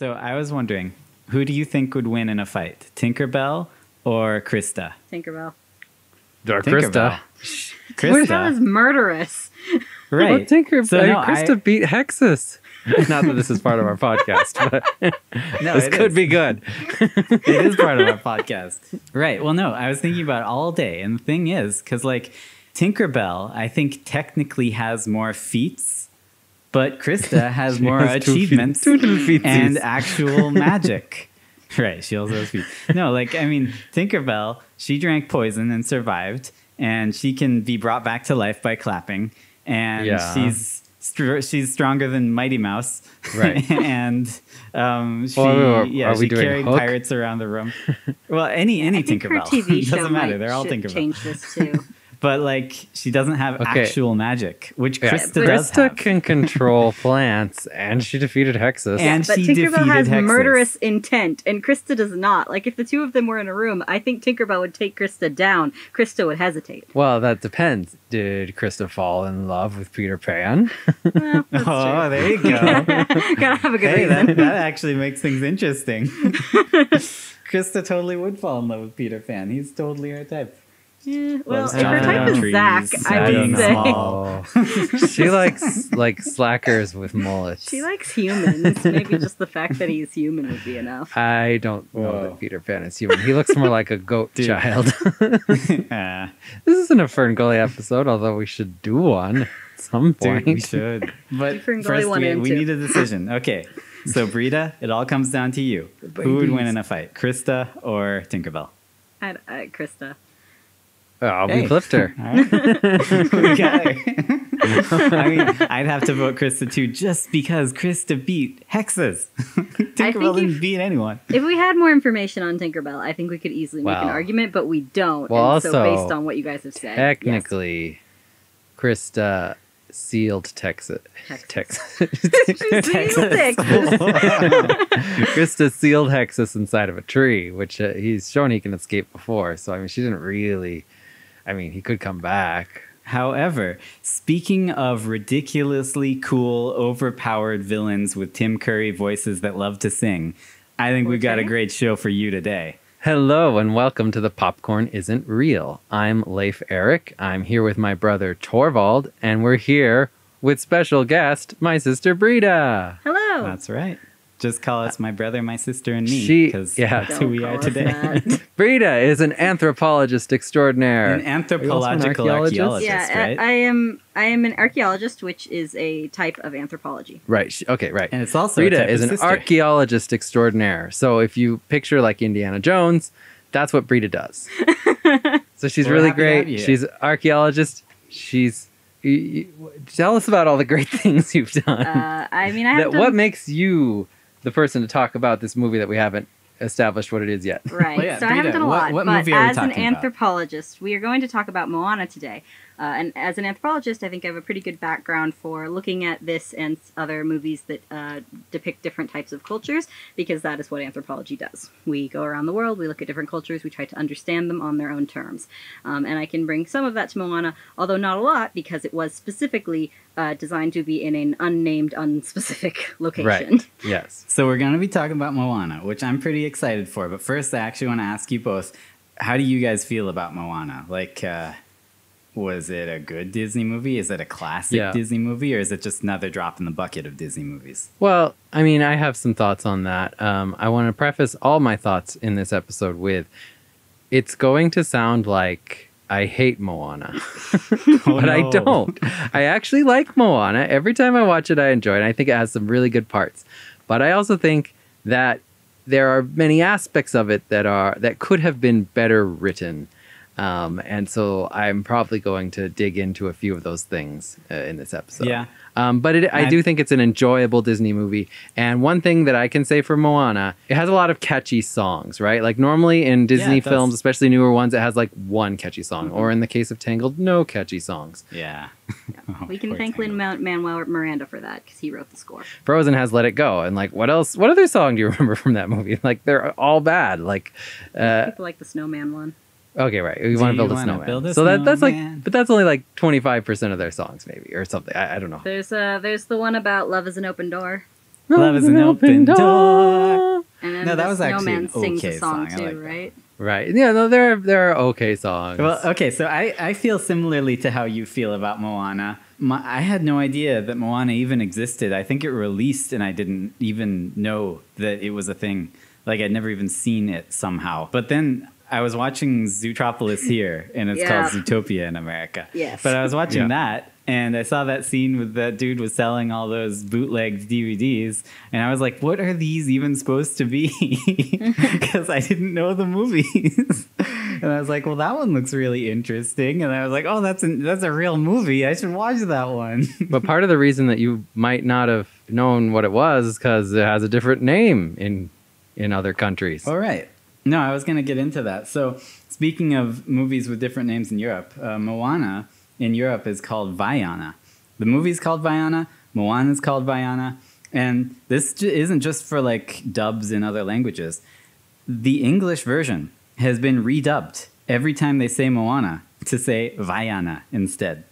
So I was wondering, who do you think would win in a fight, Tinkerbell or Krista? Tinkerbell. Tinkerbell. Krista is murderous. Right. Well, Krista beat Hexus. Not that this is part of our podcast, but this could be good. It is part of our podcast. Right. Well, no, I was thinking about it all day. And the thing is, because like Tinkerbell, I think technically has more feats, but Krista has more achievements and actual magic. Right. She also has feats. No, like, I mean, Tinkerbell, she drank poison and survived, and she can be brought back to life by clapping. And she's stronger than Mighty Mouse, right? And she carried pirates around the room. Well, any Tinkerbell, her TV show doesn't matter. They're all Tinkerbell. Change this too. But like, she doesn't have actual magic, which Krista does Krista have. can control plants, and she defeated Hexus. And but she Tinkerbell has Hexus. murderous intent, and Krista does not. Like, if the two of them were in a room, I think Tinkerbell would take Krista down. Krista would hesitate. Well, that depends. Did Krista fall in love with Peter Pan? Well, that's true. There you go. Gotta have a good reason. That actually makes things interesting. Krista totally would fall in love with Peter Pan. He's totally her type. Yeah, well, if her type is Zach, I would say. She likes like slackers with mullets. She likes humans. Maybe just the fact that he's human would be enough. I don't know that Peter Pan is human. He looks more like a goat child. This isn't a Ferngully episode, although we should do one at some point. Dude, we should. But first, we need a decision. Okay, so Britta, it all comes down to you. Who would win in a fight, Krista or Tinkerbell? Krista. Oh, we flipped her. All right. We got her. I mean, I'd have to vote Krista too, just because Krista beat Hexus. Tinkerbell didn't beat anyone. If we had more information on Tinkerbell, I think we could easily make an argument, but we don't. Well, and so based on what you guys have said, technically, Krista sealed Texas. Krista sealed Hexus inside of a tree, which he's shown he can escape before. So, I mean, she didn't really... I mean, he could come back. However, speaking of ridiculously cool, overpowered villains with Tim Curry voices that love to sing, I think we've got a great show for you today. Hello, and welcome to The Popcorn Isn't Real. I'm Leif Eric. I'm here with my brother Torvald, and we're here with special guest, my sister Britta. Hello. That's right. Just call us my brother, my sister, and me, because that's who we are today. Britta is an anthropologist extraordinaire. An anthropological archaeologist, right? I am an archaeologist, which is a type of anthropology. Right. Okay, right. And it's also Britta is an archaeologist extraordinaire. So if you picture like Indiana Jones, that's what Britta does. So she's really great. She's an archaeologist. Tell us about all the great things you've done. I mean, what makes you the person to talk about this movie that we haven't established what it is yet? Right. Well, yeah, so I haven't done a lot. What but movie are we as an talking about? anthropologist, we are going to talk about Moana today. And as an anthropologist, I think I have a pretty good background for looking at this and other movies that depict different types of cultures, because that is what anthropology does. We go around the world, we look at different cultures, we try to understand them on their own terms. And I can bring some of that to Moana, although not a lot, because it was specifically designed to be in an unnamed, unspecific location. Right. Yes. So we're going to be talking about Moana, which I'm pretty excited for. But first, I actually want to ask you both, how do you guys feel about Moana? Like, was it a good Disney movie? Is it a classic Disney movie? Or is it just another drop in the bucket of Disney movies? Well, I mean, I have some thoughts on that. I want to preface all my thoughts in this episode with, it's going to sound like I hate Moana. But I don't. I actually like Moana. Every time I watch it, I enjoy it. I think it has some really good parts. But I also think that there are many aspects of it that could have been better written. And so I'm probably going to dig into a few of those things in this episode. Yeah. But I do think it's an enjoyable Disney movie. And one thing that I can say for Moana, it has a lot of catchy songs, right? Like normally in Disney films, especially newer ones, it has like one catchy song. Mm-hmm. Or in the case of Tangled, no catchy songs. Yeah. We can thank Lin-Manuel Miranda for that, because he wrote the score. Frozen has Let It Go. And like, what else? What other song do you remember from that movie? Like, they're all bad. Like, people like the Snowman one. Okay, right. We want to build a snowman. That's like, but that's only like 25% of their songs, maybe, or something. I don't know. There's the one about love is an open door. Love is an open door. And then No, that the was actually an snowman sings okay a song song. I too, like that. right? Right. Yeah, no, there are okay songs. Well, okay, so I feel similarly to how you feel about Moana. I had no idea that Moana even existed. I think it released and I didn't even know that it was a thing. Like, I'd never even seen it somehow. But then I was watching Zootropolis here, and it's called Zootopia in America. Yes. But I was watching that, and I saw that scene with that dude was selling all those bootlegged DVDs, and I was like, what are these even supposed to be? Because I didn't know the movies. And I was like, well, that one looks really interesting. And I was like, oh, that's a real movie. I should watch that one. But part of the reason that you might not have known what it was is because it has a different name in other countries. All right. No, I was going to get into that. So speaking of movies with different names in Europe, Moana in Europe is called Vaiana. The movie's called Vaiana. Moana's called Vaiana. And this isn't just for like dubs in other languages. The English version has been redubbed every time they say Moana to say Vaiana instead,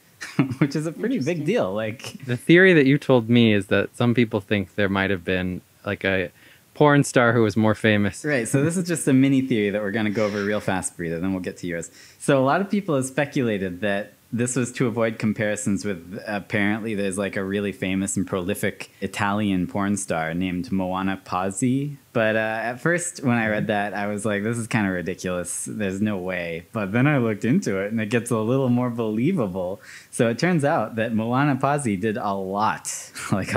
which is a pretty big deal. Like, the theory that you told me is that some people think there might have been like a porn star who was more famous. Right, so this is just a mini theory that we're going to go over real fast, Britta, then we'll get to yours. So a lot of people have speculated that this was to avoid comparisons with, apparently there's like a really famous and prolific Italian porn star named Moana Pazzi. But at first, when I read that, I was like, this is kind of ridiculous. There's no way. But then I looked into it, and it gets a little more believable. So it turns out that Moana Pazzi did a lot, like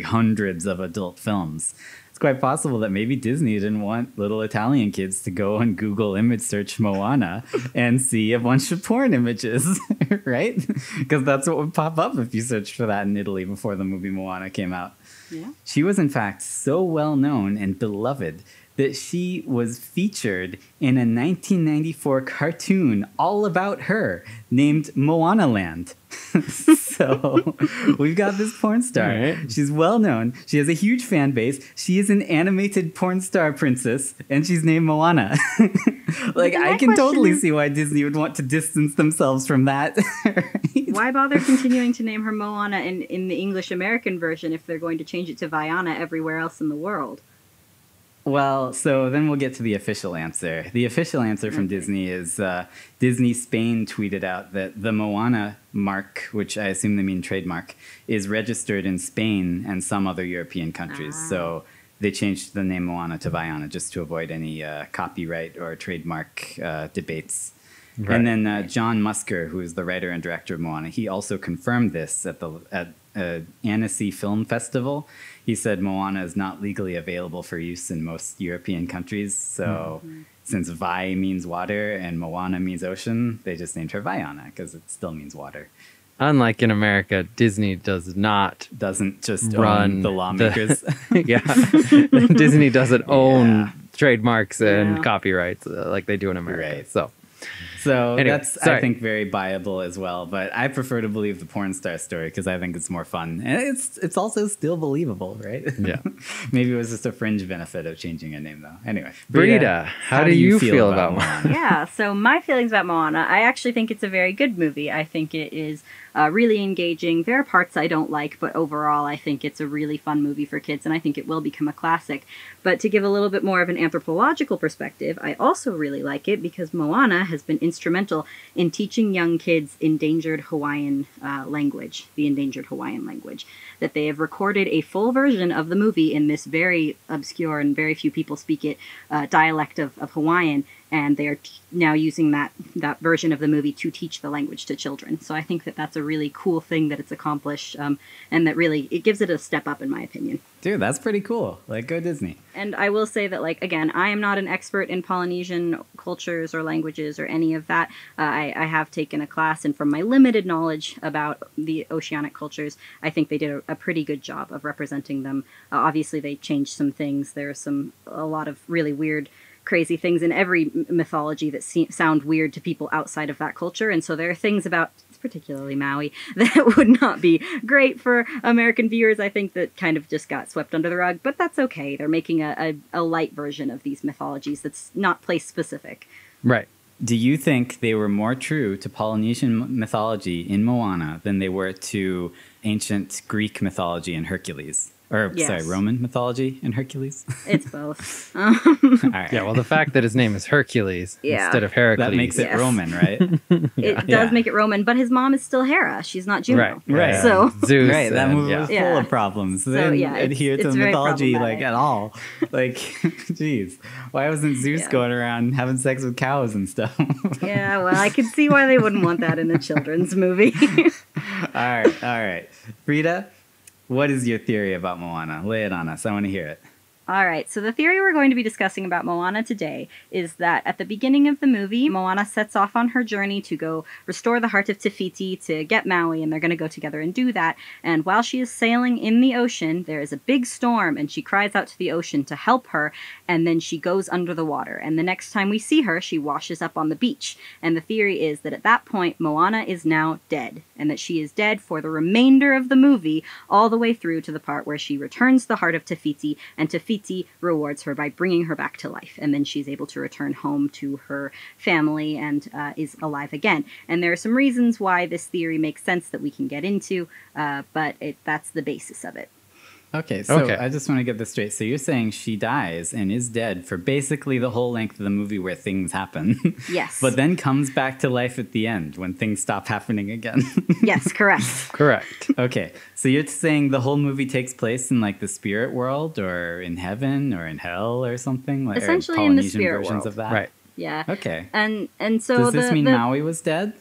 hundreds of adult films. Quite possible that maybe Disney didn't want little Italian kids to go and Google image search Moana and see a bunch of porn images, right? Because that's what would pop up if you searched for that in Italy before the movie Moana came out. Yeah. She was in fact so well known and beloved that she was featured in a 1994 cartoon all about her named Moana Land. So we've got this porn star. Right. She's well known. She has a huge fan base. She is an animated porn star princess, and she's named Moana. Like, I can totally see why Disney would want to distance themselves from that. Right? Why bother continuing to name her Moana in the English American version if they're going to change it to Vaiana everywhere else in the world? Well, so then we'll get to the official answer. The official answer from Disney is Disney Spain tweeted out that the Moana mark, which I assume they mean trademark, is registered in Spain and some other European countries. So they changed the name Moana to Vaiana just to avoid any copyright or trademark debates. Right. And then John Musker, who is the writer and director of Moana, he also confirmed this at Annecy Film Festival. He said Moana is not legally available for use in most European countries. So since Vi means water and Moana means ocean, they just named her Vaiana because it still means water. Unlike in America, Disney doesn't just run own the lawmakers. Disney doesn't own trademarks and copyrights like they do in America. Right. So anyway, that's, I think, very viable as well. But I prefer to believe the porn star story because I think it's more fun. And it's also still believable, right? Yeah. Maybe it was just a fringe benefit of changing a name, though. Anyway. Britta, how do you feel about Moana? Yeah, so my feelings about Moana, I actually think it's a very good movie. I think it is really engaging. There are parts I don't like, but overall I think it's a really fun movie for kids, and I think it will become a classic. But to give a little bit more of an anthropological perspective, I also really like it because Moana has been instrumental in teaching young kids endangered Hawaiian language, the endangered Hawaiian language, that they have recorded a full version of the movie in this very obscure and very few people speak it dialect of Hawaiian, and they are now using that version of the movie to teach the language to children. So I think that that's a really cool thing that it's accomplished, and that really, it gives it a step up in my opinion. Dude, that's pretty cool. Like, go Disney. And I will say that, like, again, I am not an expert in Polynesian cultures or languages or any of that. I have taken a class, and from my limited knowledge about the oceanic cultures, I think they did a pretty good job of representing them. Obviously, they changed some things. There's a lot of really weird, crazy things in every mythology that sound weird to people outside of that culture. And so there are things about, particularly Maui, that would not be great for American viewers. I think that kind of just got swept under the rug, but that's okay. They're making a light version of these mythologies that's not place specific. Right. Do you think they were more true to Polynesian mythology in Moana than they were to ancient Greek mythology in Hercules? Or, Yes. sorry, Roman mythology and Hercules? It's both. All right. Yeah, well, the fact that his name is Hercules Yeah. instead of Heracles. That makes it Yes. Roman, right? It Yeah. does make it Roman, but his mom is still Hera. She's not Juno. Right. So Zeus. Right, that and- movie was full Yeah. of problems. They So, didn't yeah, it's- adhere to it's the very mythology problematic. at all. Like, jeez, why wasn't Zeus Yeah. going around having sex with cows and stuff? yeah, well, I can see why they wouldn't want that in a children's movie. all right. Britta, what is your theory about Moana? Lay it on us. I want to hear it. All right, so the theory we're going to be discussing about Moana today is that at the beginning of the movie, Moana sets off on her journey to go restore the heart of Te Fiti to get Maui, and they're going to go together and do that. And while she is sailing in the ocean, there is a big storm, and she cries out to the ocean to help her, and then she goes under the water. And the next time we see her, she washes up on the beach. And the theory is that at that point, Moana is now dead, and that she is dead for the remainder of the movie, all the way through to the part where she returns the heart of Te Fiti, and Te Fiti rewards her by bringing her back to life, and then she's able to return home to her family and is alive again. And there are some reasons why this theory makes sense that we can get into, but that's the basis of it. Okay, so Okay. I just want to get this straight. So you're saying she dies and is dead for basically the whole length of the movie where things happen. Yes. But then comes back to life at the end when things stop happening again. Yes, correct. Correct. Okay, so you're saying the whole movie takes place in like the spirit world or in heaven or in hell or something? Like, or Essentially in the Polynesian spirit versions world. of that? Right. Yeah. Okay. And so Does this mean the Maui was dead?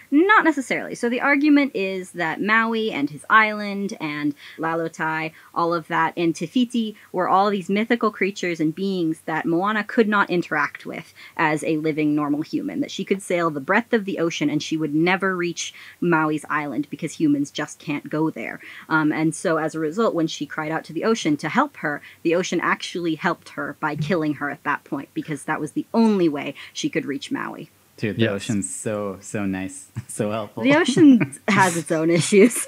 Not necessarily. So the argument is that Maui and his island and Lalotai, all of that, and Te Fiti were all these mythical creatures and beings that Moana could not interact with as a living normal human, that she could sail the breadth of the ocean and she would never reach Maui's island because humans just can't go there. And so as a result, when she cried out to the ocean to help her, the ocean actually helped her by killing her at that point because that was the only way she could reach Maui. Dude, the Yes. ocean's so nice, so helpful. The ocean has its own issues.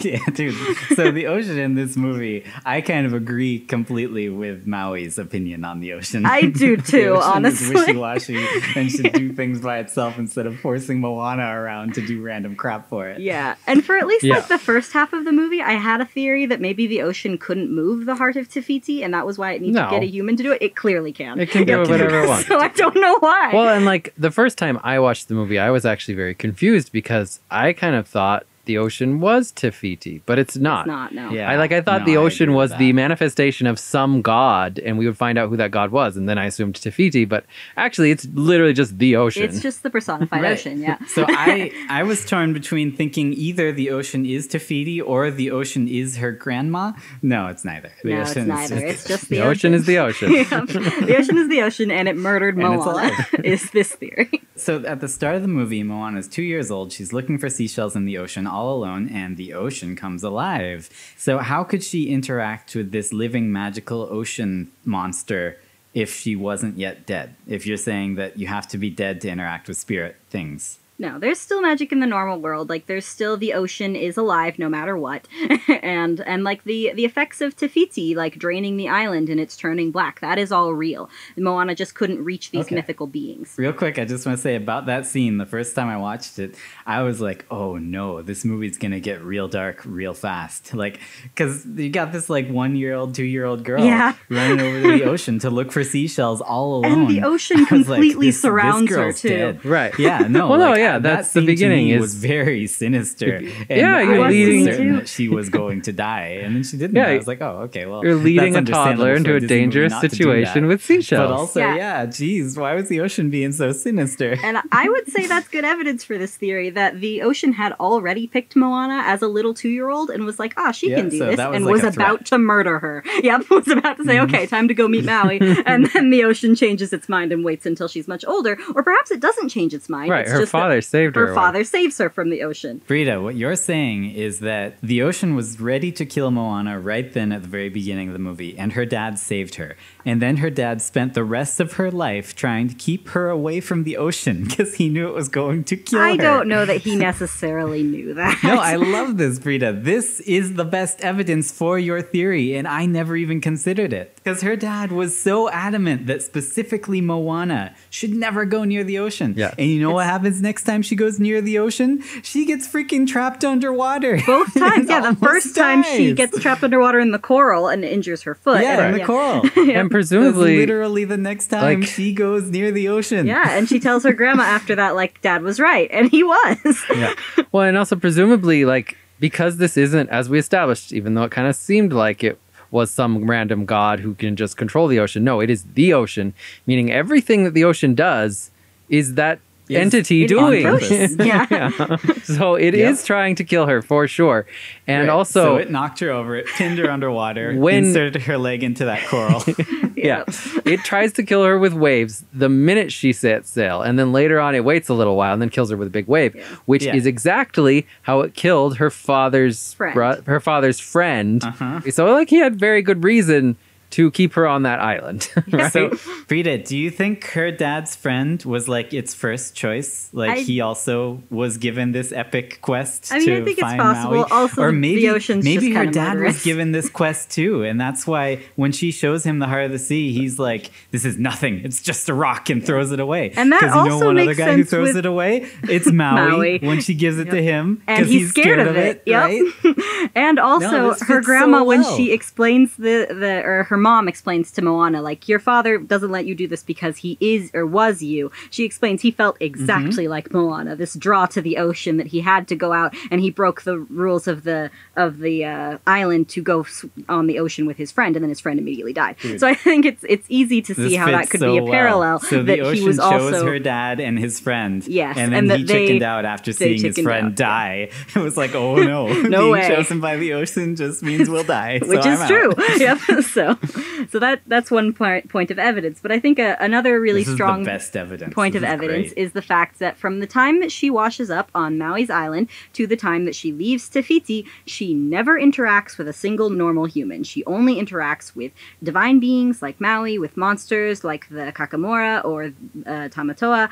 Yeah, dude. So the ocean in this movie, I kind of agree completely with Maui's opinion on the ocean. I do The too, ocean honestly. is wishy-washy and should do things by itself instead of forcing Moana around to do random crap for it. Yeah, and for at least Yeah. like the first half of the movie, I had a theory that maybe the ocean couldn't move the heart of Te Fiti, and that was why it needed to No. get a human to do it. It clearly can. It can do whatever it wants. So I don't know why. Well, and like the first time I watched the movie, I was actually very confused because I kind of thought the ocean was Te Fiti, but it's not. It's not, no. Yeah. I thought No, the I ocean agree was with the that. manifestation of some god, and we would find out who that god was, and then I assumed Te Fiti, but actually it's literally just the ocean. It's just the personified Right. ocean, yeah. So I was torn between thinking either the ocean is Te Fiti or the ocean is her grandma. No, it's neither. The No, it's ocean is neither. It's just the the ocean is the ocean. Yeah. The ocean is the ocean, and it murdered And it's Moana, alive. is this theory. So at the start of the movie, Moana's 2 years old. She's looking for seashells in the ocean all alone, and the ocean comes alive. So how could she interact with this living magical ocean monster if she wasn't yet dead? If you're saying that you have to be dead to interact with spirit things. No, there's still magic in the normal world. Like, there's still the ocean is alive no matter what. and like the effects of Te Fiti, like draining the island and it's turning black, that is all real. Moana just couldn't reach these Okay. mythical beings. Real quick, I just want to say about that scene, the first time I watched it, I was like, oh no, this movie's going to get real dark real fast. Like, because you got this like 1-year-old, 2-year-old girl Yeah. running over to the ocean to look for seashells all alone. And the ocean I was like, completely this surrounds her, girl's too. dead. Right. Yeah, no. Well, no, like, yeah, that that's the scene to beginning me is- was very sinister. And Yeah, you're I was leading- certain too. that she was going to die, and then she didn't. Yeah, I was like, oh, okay, well, You're leading a that's understandable toddler into for a Disney movie dangerous not to do situation that. with seashells. But also, Yeah. yeah, geez, why was the ocean being so sinister? And I would say that's good evidence for this theory that the ocean had already picked Moana as a little 2-year-old and was like, she Yeah, can do so this, that was and like was a threat. about to murder her. Yep, was about to say, okay, time to go meet Maui. And then the ocean changes its mind and waits until she's much older. Or perhaps it doesn't change its mind. right, It's her just that father saved her. her father saves her from the ocean. Britta, what you're saying is that the ocean was ready to kill Moana right then at the very beginning of the movie, and her dad saved her. And then her dad spent the rest of her life trying to keep her away from the ocean because he knew it was going to kill her. I don't know that he necessarily knew that. No, I love this, Britta. This is the best evidence for your theory, and I never even considered it. Because her dad was so adamant that specifically Moana should never go near the ocean. Yeah. And you know what happens next time she goes near the ocean? She gets freaking trapped underwater. Both times, yeah. The Almost first time she dies. gets trapped underwater in the coral and injures her foot. Yeah, and, in the coral. And That's presumably, literally the next time like- she goes near the ocean. Yeah, and she tells her grandma after that, like, Dad was right, and he was. yeah. Well, and also presumably, like, because this isn't, as we established, even though it kind of seemed like it was some random god who can just control the ocean. No, it is the ocean, meaning everything that the ocean does is that entity doing. Yeah. So it is trying to kill her for sure. And Right. also, So it knocked her over, it pinned her underwater, When- inserted her leg into that coral. yeah, it tries to kill her with waves the minute she sets sail. And then later on, it waits a little while and then kills her with a big wave, which Yeah. is exactly how it killed her father's Friend. her father's friend. Uh-huh. So like he had very good reason to keep her on that island. Right? So, Britta, do you think her dad's friend was like its first choice? Like he also was given this epic quest I mean, to I think it's find possible. Maui? Also, or the maybe, ocean's maybe just her kinda dad murderous. was given this quest too, and that's why when she shows him the heart of the sea, he's like, "This is nothing. It's just a rock," and throws it away. And that 'Cause you know also one other makes guy who sense throws with it away? It's Maui, Maui. when she gives it to him And because he's scared of it. Yep. right? And also, No, this her fits grandma, so when well. she explains or her mom explains to Moana, like, your father doesn't let you do this because he is or was you. She explains he felt exactly like Moana, this draw to the ocean that he had to go out, and he broke the rules of the island to go on the ocean with his friend, and then his friend immediately died. So I think it's easy to see This how that fits could so be a well. parallel. So that the ocean he was chose also her dad and his friend. Yes, and and then that he they- chickened out after they seeing his chickened friend out, die. It was like, oh no, No being way. chosen by the ocean just means we'll die. which so is I'm true. out. Yep. So that's one point of evidence. But I think another really This is strong the best evidence. point This of is evidence great. is the fact that from the time that she washes up on Maui's island to the time that she leaves Tafiti, she never interacts with a single normal human. She only interacts with divine beings like Maui, with monsters like the Kakamora or Tamatoa.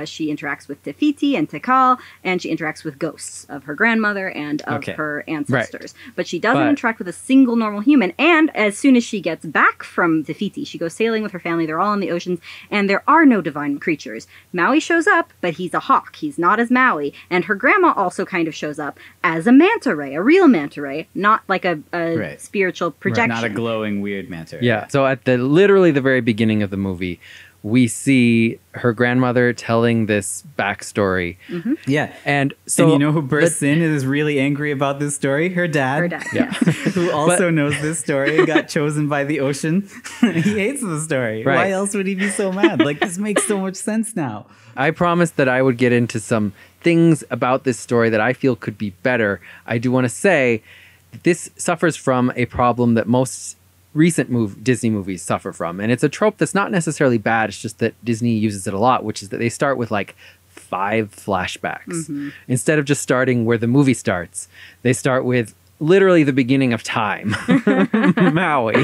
She interacts with Tafiti and Tikal, and she interacts with ghosts of her grandmother and of Okay. her ancestors. But she doesn't But- interact with a single normal human. And as soon as she gets back from Tafiti, she goes sailing with her family. They're all in the oceans, and there are no divine creatures. Maui shows up, but he's a hawk. He's not as Maui. And her grandma also kind of shows up as a manta ray, a real manta ray, not like a Right. spiritual projection. Not a glowing weird manta. Yeah. So at literally the very beginning of the movie, we see her grandmother telling this backstory. Yeah. And so and you know who bursts in and is really angry about this story? Her dad. Her dad. Yeah. Who also knows this story and got chosen by the ocean. He hates the story. Right. Why else would he be so mad? Like, this makes so much sense now. I promised that I would get into some things about this story that I feel could be better. I do want to say that this suffers from a problem that most recent Disney movies suffer from. And it's a trope that's not necessarily bad. It's just that Disney uses it a lot, which is that they start with like 5 flashbacks. Instead of just starting where the movie starts, they start with literally the beginning of time. Maui,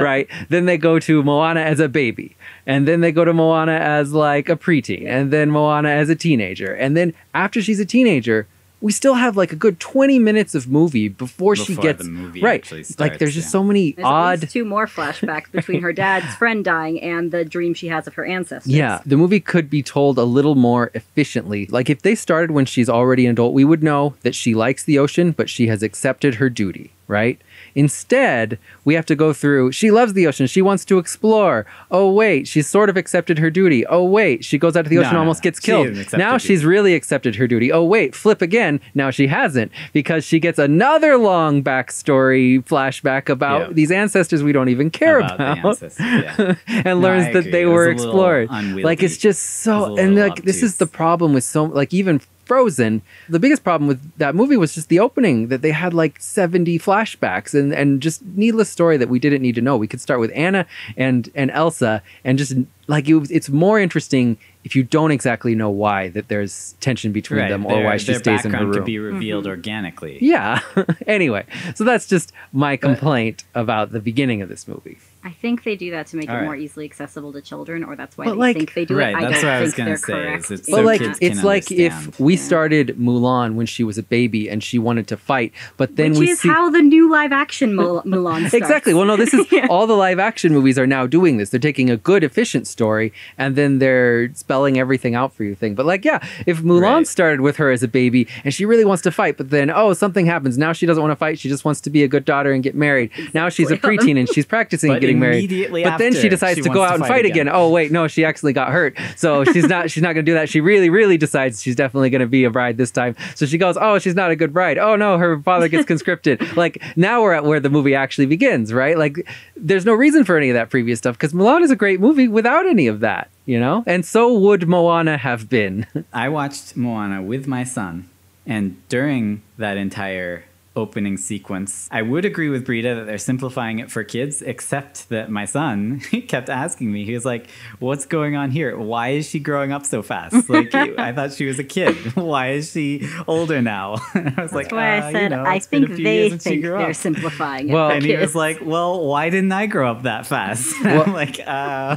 right? Then they go to Moana as a baby. And then they go to Moana as like a preteen. And then Moana as a teenager. And then after she's a teenager, we still have like a good 20 minutes of movie before she Before gets the movie right. actually starts, Like there's just yeah. so many There's at odd. least 2 more flashbacks between her dad's friend dying and the dream she has of her ancestors. Yeah, the movie could be told a little more efficiently. Like if they started when she's already an adult, we would know that she likes the ocean, but she has accepted her duty, right? Instead, we have to go through, she loves the ocean, she wants to explore. Oh, wait, she's sort of accepted her duty. Oh, wait, she goes out to the ocean, No, almost gets she killed. didn't accept Now her she's really accepted her duty. Oh, wait, flip again. Now she hasn't, because she gets another long backstory flashback about Yeah. these ancestors we don't even care About the about. ancestors, yeah. And No, learns I that agree. they It was were a little explored. unwieldy. Like it's just It so, was a and little like this is the obtuse. problem with so, like even Frozen. The biggest problem with that movie was just the opening, that they had like 70 flashbacks and just needless story that we didn't need to know. We could start with Anna and Elsa and just like it's more interesting if you don't exactly know why that there's tension between them or why she their stays in her background room. could be revealed organically. Yeah. Anyway, so that's just my complaint about the beginning of this movie. I think they do that to make All it right. more easily accessible to children, or that's why But, they like- think they do Right, it. I that's don't what I was think gonna they're say, correct. is it's in But like, kids that. it's can like if understand. we Yeah. started Mulan when she was a baby and she wanted to fight, but then Which we is see how the new live action Mulan starts. exactly. Well, no, this is Yeah. all the live action movies are now doing this. They're taking a good, efficient story and then they're spelling everything out for you. Thing, but like, yeah, if Mulan Right. started with her as a baby and she really wants to fight, but then something happens. Now she doesn't want to fight. She just wants to be a good daughter and get married. Now she's a preteen and she's practicing But getting married. immediately But then she after, decides she to go wants out to and fight fight again. again. Oh wait, no, she actually got hurt. So she's not going to do that. She really decides she's definitely going to be a bride this time. So she goes, oh, she's not a good bride. Oh no, her father gets conscripted. Like now we're at where the movie actually begins, right? Like there's no reason for any of that previous stuff because Mulan is a great movie without any of that, you know? And so would Moana have been. I watched Moana with my son, and during that entire opening sequence, I would agree with Britta that they're simplifying it for kids, except that my son kept asking me, he was like, what's going on here? Why is she growing up so fast? Like, I thought she was a kid. Why is she older now? And I was like, That's why I said I I think they think they're simplifying it. Well, for And he was kids. like, well, why didn't I grow up that fast? And I'm like,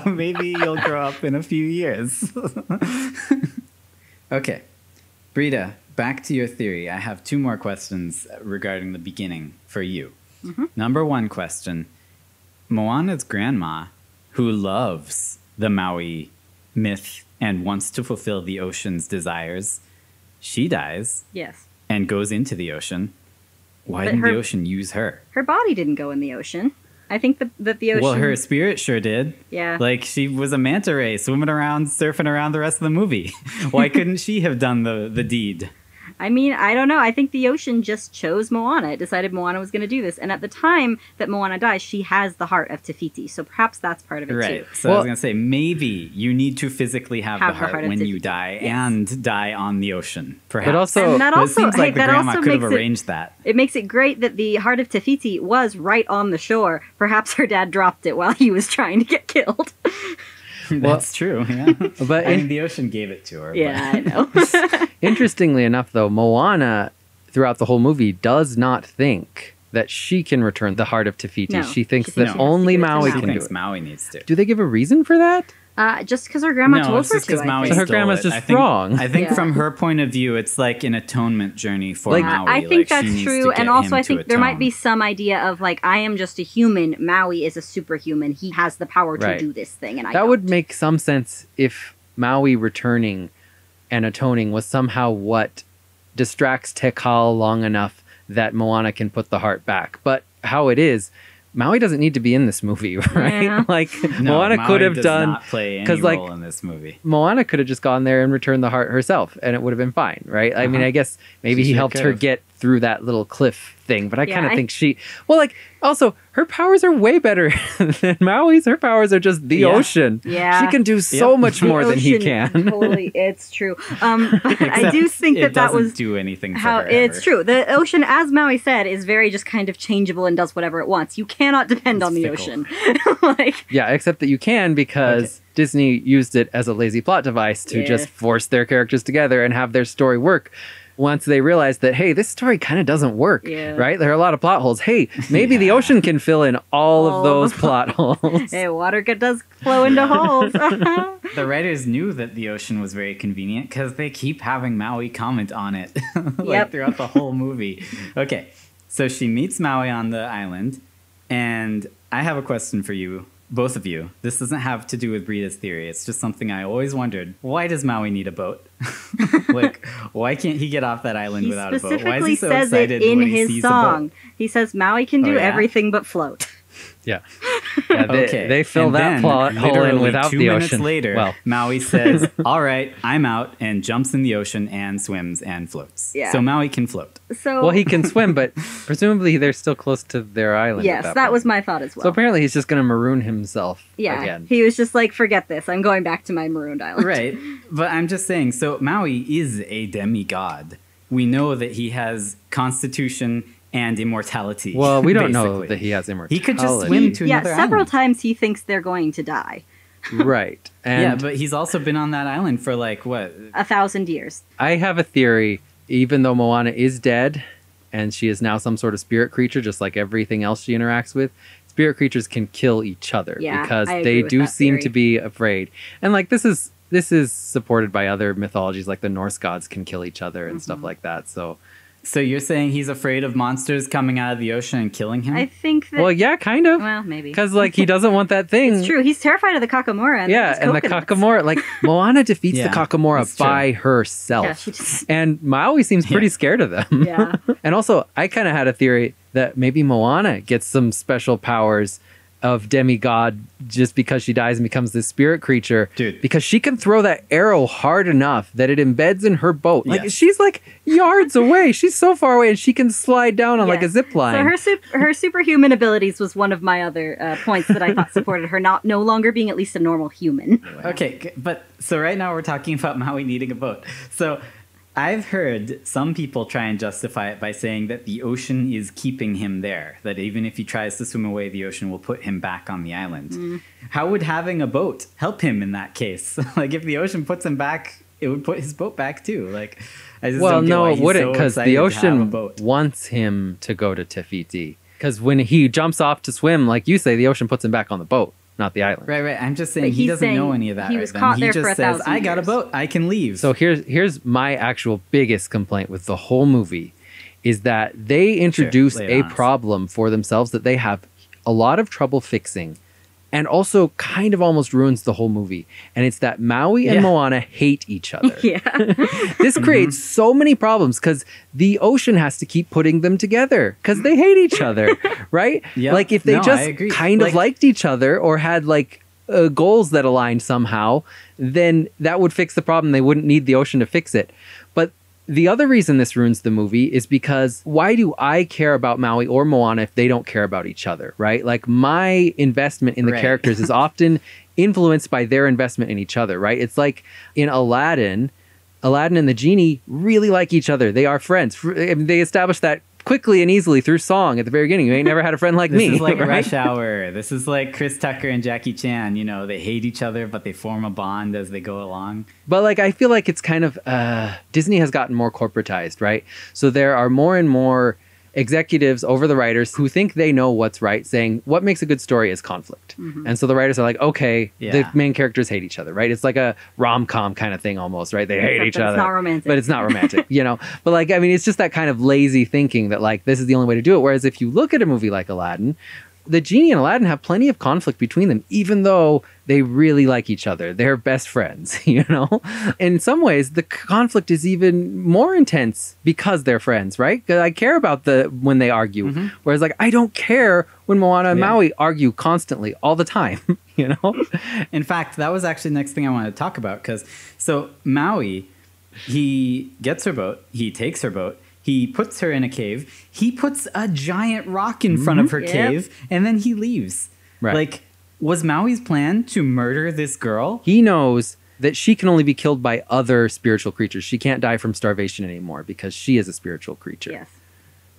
maybe you'll grow up in a few years. Okay. Britta, back to your theory. I have 2 more questions regarding the beginning for you. Number 1 question. Moana's grandma, who loves the Maui myth and wants to fulfill the ocean's desires, she dies yes. and goes into the ocean. Why But didn't her- the ocean use her? Her body didn't go in the ocean. I think that the ocean. Well, her spirit sure did. Yeah. Like, she was a manta ray swimming around, surfing around the rest of the movie. Why couldn't she have done the deed? I mean, I don't know. I think the ocean just chose Moana. It decided Moana was going to do this. And at the time that Moana dies, she has the heart of Te Fiti. So perhaps that's part of it Right. too. So I Well- was going to say, maybe you need to physically have the heart of when Te you Fiti. die Yes. and die on the ocean, perhaps. But also, And that But it also, seems like hey, the that grandma also could have makes it, arranged that. it makes it great that the heart of Te Fiti was right on the shore. Perhaps her dad dropped it while he was trying to get killed. That's true, yeah. but I mean, the ocean gave it to her. Yeah, I know. interestingly enough, though, Moana, throughout the whole movie, does not think that she can return the heart of Te Fiti. No, She thinks she that thinks only she has to Maui give it to She can do thinks it. Maui needs to. Do they give a reason for that? Just because her grandma No, told it's her just to. 'cause I Maui think. So her stole grandma's it. just I think, wrong. I think Yeah. from her point of view, it's like an atonement journey for Like- Maui. I think Like, she that's needs true, to and get also him I to think there might be atone. some idea of like I am just a human. Maui is a superhuman. He has the power to Right. do this thing, and I That would don't. make some sense if Maui returning and atoning was somehow what distracts Tekal long enough that Moana can put the heart back. But how it is, Maui doesn't need to be in this movie, right? Yeah. Like No, Moana Maui could have does done not play any 'cause, like, role in this movie. Moana could have just gone there and returned the heart herself, and it would have been fine, right? I mean, Uh-huh. I guess maybe She he sure helped her could've. get through that little cliff thing, but I Yeah, kind of I- think well, like, also, her powers are way better than Maui's. Her powers are just the Yeah. ocean. Yeah. She can do so Yep. much The more than he ocean, can. Totally, it's true. But I do Except think it that doesn't was do anything for how her, it's ever. true. The ocean, as Maui said, is very just kind of changeable and does whatever it wants. You cannot depend It's on the fickle. ocean. Like, Yeah, except that you can because Disney used it as a lazy plot device to Yes. just force their characters together and have their story work. Once they realized that, hey, this story kind of doesn't work, Yeah. right? There are a lot of plot holes. Hey, maybe the Yeah. ocean can fill in all All of those of plot holes. hey, water does flow into holes. The writers knew that the ocean was very convenient because they keep having Maui comment on it like Yep. throughout the whole movie. Okay, so she meets Maui on the island, and I have a question for you, both of you. This doesn't have to do with Britta's theory. It's just something I always wondered. Why does Maui need a boat? Like, why can't he get off that island He without a boat? Why is specifically he so says it excited in when he his sees a song. boat? He says Maui can do Oh, yeah? everything but float. Yeah. Yeah, they, Okay. they fill And that then, plot hole in literally without 2 the minutes ocean. later, Well, Maui says, "All right, I'm out," and jumps in the ocean and swims and floats. Yeah. So Maui can float. So well, he can swim, but presumably they're still close to their island. yes, at that point. was my thought as well. So apparently he's just going to maroon himself yeah, again. he was just like, forget this. I'm going back to my marooned island. Right. But I'm just saying, so Maui is a demigod. We know that he has constitution and immortality. Well, we don't know basically. that he has immortality. He could just swim to Yeah, another several island. times he thinks they're going to die. Right. And Yeah, but he's also been on that island for like, what? 1,000 years. I have a theory, even though Moana is dead and she is now some sort of spirit creature, just like everything else she interacts with, spirit creatures can kill each other Yeah, because I agree they with do that seem theory. to be afraid. And like this is supported by other mythologies, like the Norse gods can kill each other and stuff like that. So you're saying he's afraid of monsters coming out of the ocean and killing him? I think that. Well, yeah, kind of. Well, maybe. Because like he doesn't want that thing. It's true. He's terrified of the Kakamora. And Yeah, and the coconuts. Kakamora, like Moana defeats the Yeah, Kakamora that's true. by herself. Yeah, she just. And Maui seems pretty scared of them. Yeah. And also, I kind of had a theory that maybe Moana gets some special powers of demigod just because she dies and becomes this spirit creature. Dude. Because she can throw that arrow hard enough that it embeds in her boat. Like, Yes. she's like yards away. She's so far away and she can slide down on like a Yes. zip line. So her superhuman abilities was one of my other points that I thought supported her no longer being at least a normal human. Okay, but so right now we're talking about Maui needing a boat. So I've heard some people try and justify it by saying that the ocean is keeping him there, that even if he tries to swim away, the ocean will put him back on the island. How would having a boat help him in that case? Like if the ocean puts him back, it would put his boat back too. Like I just Well, don't get no, why it he's wouldn't so because excited the to have a ocean boat. wants him to go to Te Fiti. Because when he jumps off to swim, like you say, the ocean puts him back on the boat, not the island. Right. I'm just saying But he he's doesn't saying know any of that. he right was then. caught He there just for says, 1,000 "I got a years." boat. I can leave." So here's my actual biggest complaint with the whole movie is that they introduce lay it a on us. problem for themselves that they have a lot of trouble fixing and also kind of almost ruins the whole movie. And it's that Maui and Yeah. Moana hate each other. Yeah. This creates so many problems because the ocean has to keep putting them together because they hate each other, right? Yeah. Like if they No, I just agree. kind of Like- liked each other or had like goals that aligned somehow, then that would fix the problem. They wouldn't need the ocean to fix it. But the other reason this ruins the movie is because why do I care about Maui or Moana if they don't care about each other, right? Like my investment in the Right. characters is often influenced by their investment in each other, right? It's like in Aladdin and the genie really like each other. They are friends. I mean, they establish that quickly and easily through song at the very beginning. You ain't never had a friend like This me. is like right? Rush Hour. This is like Chris Tucker and Jackie Chan. You know, they hate each other, but they form a bond as they go along. But like I feel like it's kind of Disney has gotten more corporatized, right? So there are more and more executives over the writers who think they know what's right, saying what makes a good story is conflict. And so the writers are like, okay, the Yeah. main characters hate each other, right? It's like a rom-com kind of thing almost, right? They hate Except each that it's other. not romantic. But it's not romantic, you know? But like, I mean, it's just that kind of lazy thinking that like, this is the only way to do it. Whereas if you look at a movie like Aladdin, the genie and Aladdin have plenty of conflict between them, even though they really like each other. They're best friends, you know? In some ways, the conflict is even more intense because they're friends, right? Because I care about when they argue. Whereas like, I don't care when Moana and Yeah. Maui argue constantly all the time, you know? In fact, that was actually the next thing I wanted to talk about. Because so Maui, he gets her boat, he takes her boat, he puts her in a cave, he puts a giant rock in front of her Yep. cave, and then he leaves. Right. Like, was Maui's plan to murder this girl? He knows that she can only be killed by other spiritual creatures. She can't die from starvation anymore because she is a spiritual creature. Yes.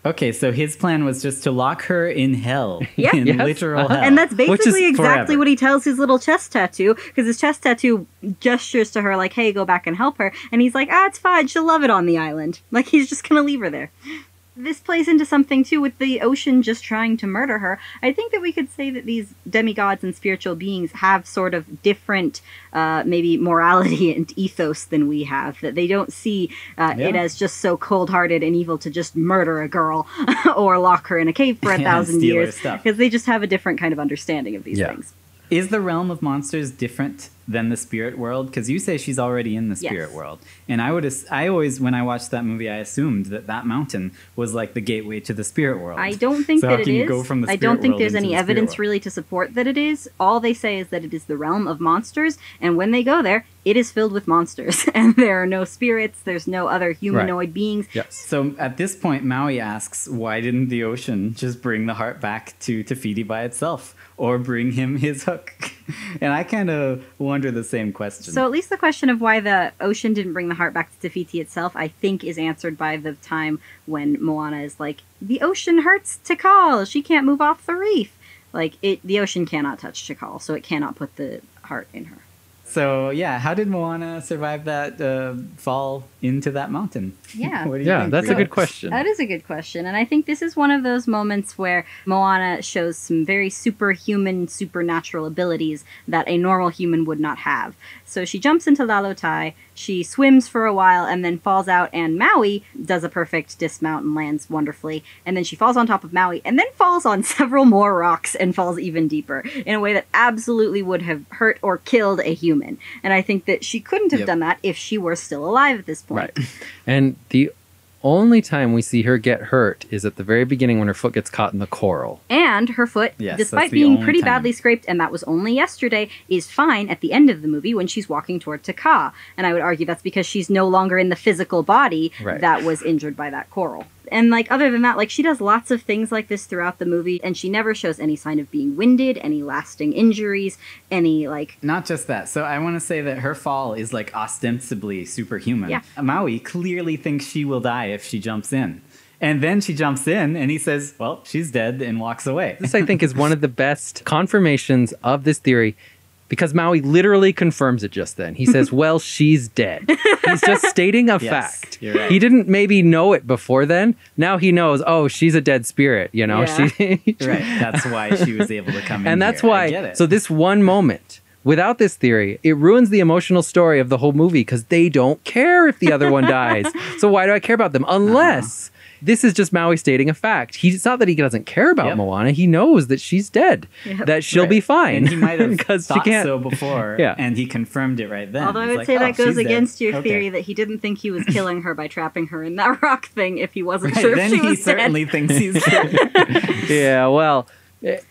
Okay, so his plan was just to lock her in hell. Yeah. In Yes. literal Uh-huh. hell. And that's Which is basically exactly forever. what he tells his little chest tattoo, because his chest tattoo gestures to her like, hey, go back and help her. And he's like, it's fine. She'll love it on the island. Like, he's just going to leave her there. This plays into something, too, with the ocean just trying to murder her. I think that we could say that these demigods and spiritual beings have sort of different, maybe morality and ethos than we have. That they don't see it as just so cold-hearted and evil to just murder a girl or lock her in a cave for Yeah, 1,000 steal her years. stuff. Because they just have a different kind of understanding of these Yeah. things. Is the realm of monsters different than the spirit world? Because you say she's already in the spirit Yes. world, and I always, when I watched that movie, I assumed that mountain was like the gateway to the spirit world. I don't think So that how it can you is. go from the I spirit don't think world there's into any the spirit evidence world? really to support that it is. All they say is that it is the realm of monsters, and when they go there, it is filled with monsters, and there are no spirits, there's no other humanoid beings. Yes. So at this point, Maui asks, why didn't the ocean just bring the heart back to Te Fiti by itself? Or bring him his hook? And I kind of wonder the same question. So at least the question of why the ocean didn't bring the heart back to Te Fiti itself, I think, is answered by the time when Moana is like, the ocean hurts Tikal, she can't move off the reef. Like, the ocean cannot touch Tikal, so it cannot put the heart in her. So, yeah, how did Moana survive that fall into that mountain? Yeah. What do you think, That's a Britta? good question. That is a good question. And I think this is one of those moments where Moana shows some very superhuman, supernatural abilities that a normal human would not have. So she jumps into Lalotai, she swims for a while, and then falls out, and Maui does a perfect dismount and lands wonderfully. And then she falls on top of Maui, and then falls on several more rocks and falls even deeper in a way that absolutely would have hurt or killed a human. And I think that she couldn't have done that if she were still alive at this point. Right. And the only time we see her get hurt is at the very beginning when her foot gets caught in the coral. And her foot, Yes, despite that's the being only pretty time. badly scraped, and that was only yesterday, is fine at the end of the movie when she's walking toward Taka. And I would argue that's because she's no longer in the physical body Right. that was injured by that coral. And, like, other than that, like, she does lots of things like this throughout the movie, and she never shows any sign of being winded, any lasting injuries, any, like... Not just that. So I want to say that her fall is like ostensibly superhuman. Yeah. Maui clearly thinks she will die if she jumps in. And then she jumps in and he says, well, she's dead, and walks away. This, I think, is one of the best confirmations of this theory because Maui literally confirms it just then. He says, well, she's dead. He's just stating a Yes, fact. you're right. He didn't maybe know it before then. Now he knows, oh, she's a dead spirit, you know? Yeah. She, Right. That's why she was able to come in. and that's here. I why, get it. so this one moment, without this theory, it ruins the emotional story of the whole movie because they don't care if the other one dies. So why do I care about them? Unless this is just Maui stating a fact. It's not that he doesn't care about Yep. Moana. He knows that she's dead, Yep. that she'll Right. be fine. And he might have because she thought can't. so before, Yeah. and he confirmed it right then. Although I He's would like, say "Oh, that goes she's dead." against your Okay. theory that he didn't think he was killing her by trapping her in that rock thing if he wasn't Right, sure then if she he was certainly dead. thinks he's dead. Yeah, well,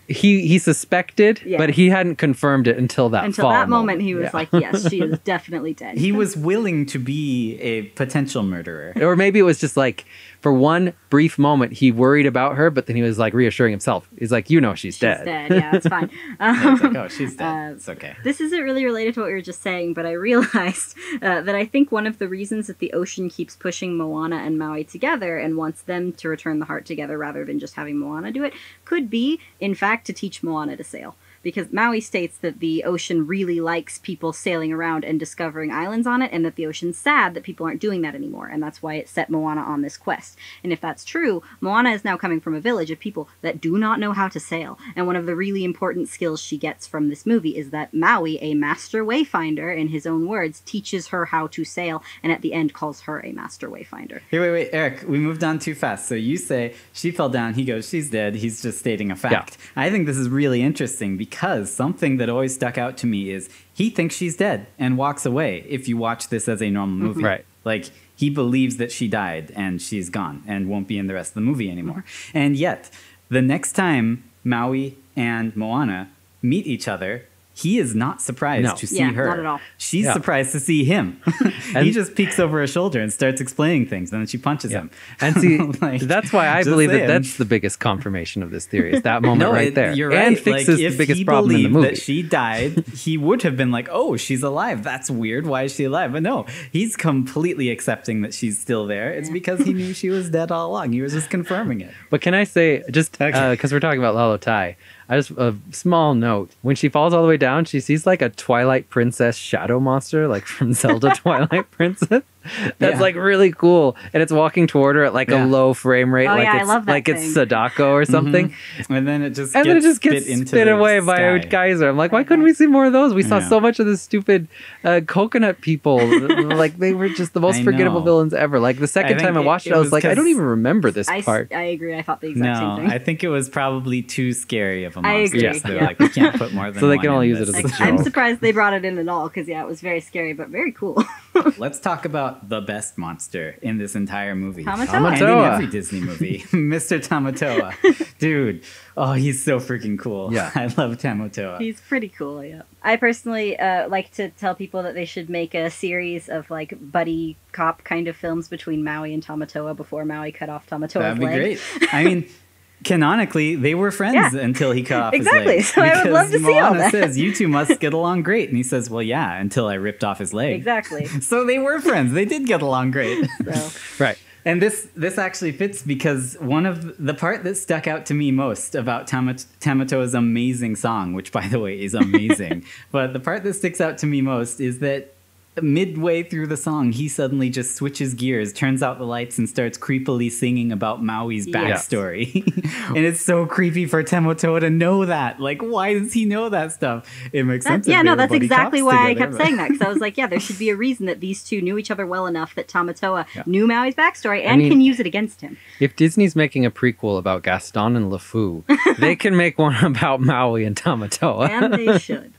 he suspected, Yeah. but he hadn't confirmed it until that Until fall that moment, he was Yeah. like, yes, she is definitely dead. He was willing to be a potential murderer. Or maybe it was just like, for one brief moment, he worried about her, but then he was like reassuring himself. He's like, you know, she's dead. Yeah, it's fine. Yeah, it's like, oh, she's dead. It's okay. This isn't really related to what we were just saying, but I realized that I think one of the reasons that the ocean keeps pushing Moana and Maui together and wants them to return the heart together rather than just having Moana do it could be, in fact, to teach Moana to sail. Because Maui states that the ocean really likes people sailing around and discovering islands on it, and that the ocean's sad that people aren't doing that anymore, and that's why it set Moana on this quest. And if that's true, Moana is now coming from a village of people that do not know how to sail, and one of the really important skills she gets from this movie is that Maui, a master wayfinder, in his own words, teaches her how to sail, and at the end calls her a master wayfinder. Here, wait, Eric, we moved on too fast. So you say she fell down, he goes, she's dead. He's just stating a fact. I think this is really interesting because something that always stuck out to me is he thinks she's dead and walks away if you watch this as a normal movie. Right. Like, he believes that she died and she's gone and won't be in the rest of the movie anymore. And yet, the next time Maui and Moana meet each other, he is not surprised No. to see Yeah, her. not at all. She's Yeah. surprised to see him. He And- just peeks over her shoulder and starts explaining things, and then she punches him. And see, Like, that's why I just believe that saying. that's the biggest confirmation of this theory, is that moment right there. You're right. And fixes Like, the biggest problem in the if he movie. believed that she died, he would have been like, oh, she's alive. That's weird. Why is she alive? But no, he's completely accepting that she's still there. It's because he knew she was dead all along. He was just confirming it. But can I say, just because Okay. we're talking about Lalo Tai, a small note. When she falls all the way down, she sees like a Twilight Princess shadow monster, like from Zelda Twilight Princess. That's Yeah. like really cool. And it's walking toward her at like Yeah. a low frame rate. Oh, like yeah, I it's love that like it's thing. Sadako or something. And then it just And then it just gets spit into spit the away by a sky. geyser. I'm like, why couldn't we see more of those? We saw Yeah. so much of the stupid coconut people. Like they were just the most I forgettable know. villains ever. Like the second think time I watched it, it I was was like, I don't 'cause even remember this I part. agree. I thought the exact No, same thing. I think it was probably too scary of a I monster. agree, So they're yeah. like, we can't put more than So they one can only in use it this. as a I'm joke. surprised they brought it in at all because it was very scary but very cool. Let's talk about the best monster in this entire movie. Tamatoa. And in Tamatoa. every Disney movie. Mr. Tamatoa. Dude. Oh, he's so freaking cool. Yeah. I love Tamatoa. He's pretty cool, yeah. I personally like to tell people that they should make a series of like buddy cop kind of films between Maui and Tamatoa before Maui cut off Tamatoa's That'd be leg. great. I mean, canonically, they were friends Yeah. until he cut off Exactly. his leg. So I would love to see all Moana that. says, you two must get along great. And he says, well, yeah, until I ripped off his leg. Exactly. So they were friends. They did get along great. So Right. And this actually fits because one of the part that stuck out to me most about Tamatoa's amazing song, which by the way is amazing, but the part that sticks out to me most is that midway through the song, he suddenly just switches gears, turns out the lights, and starts creepily singing about Maui's backstory. And it's so creepy for Tamatoa to know that. Like, why does he know that stuff? It makes sense. Yeah, no, that's exactly why I kept saying that, because I was like, yeah, there should be a reason that these two knew each other well enough that Tamatoa knew Maui's backstory and can use it against him. If Disney's making a prequel about Gaston and LeFou, they can make one about Maui and Tamatoa. And they should.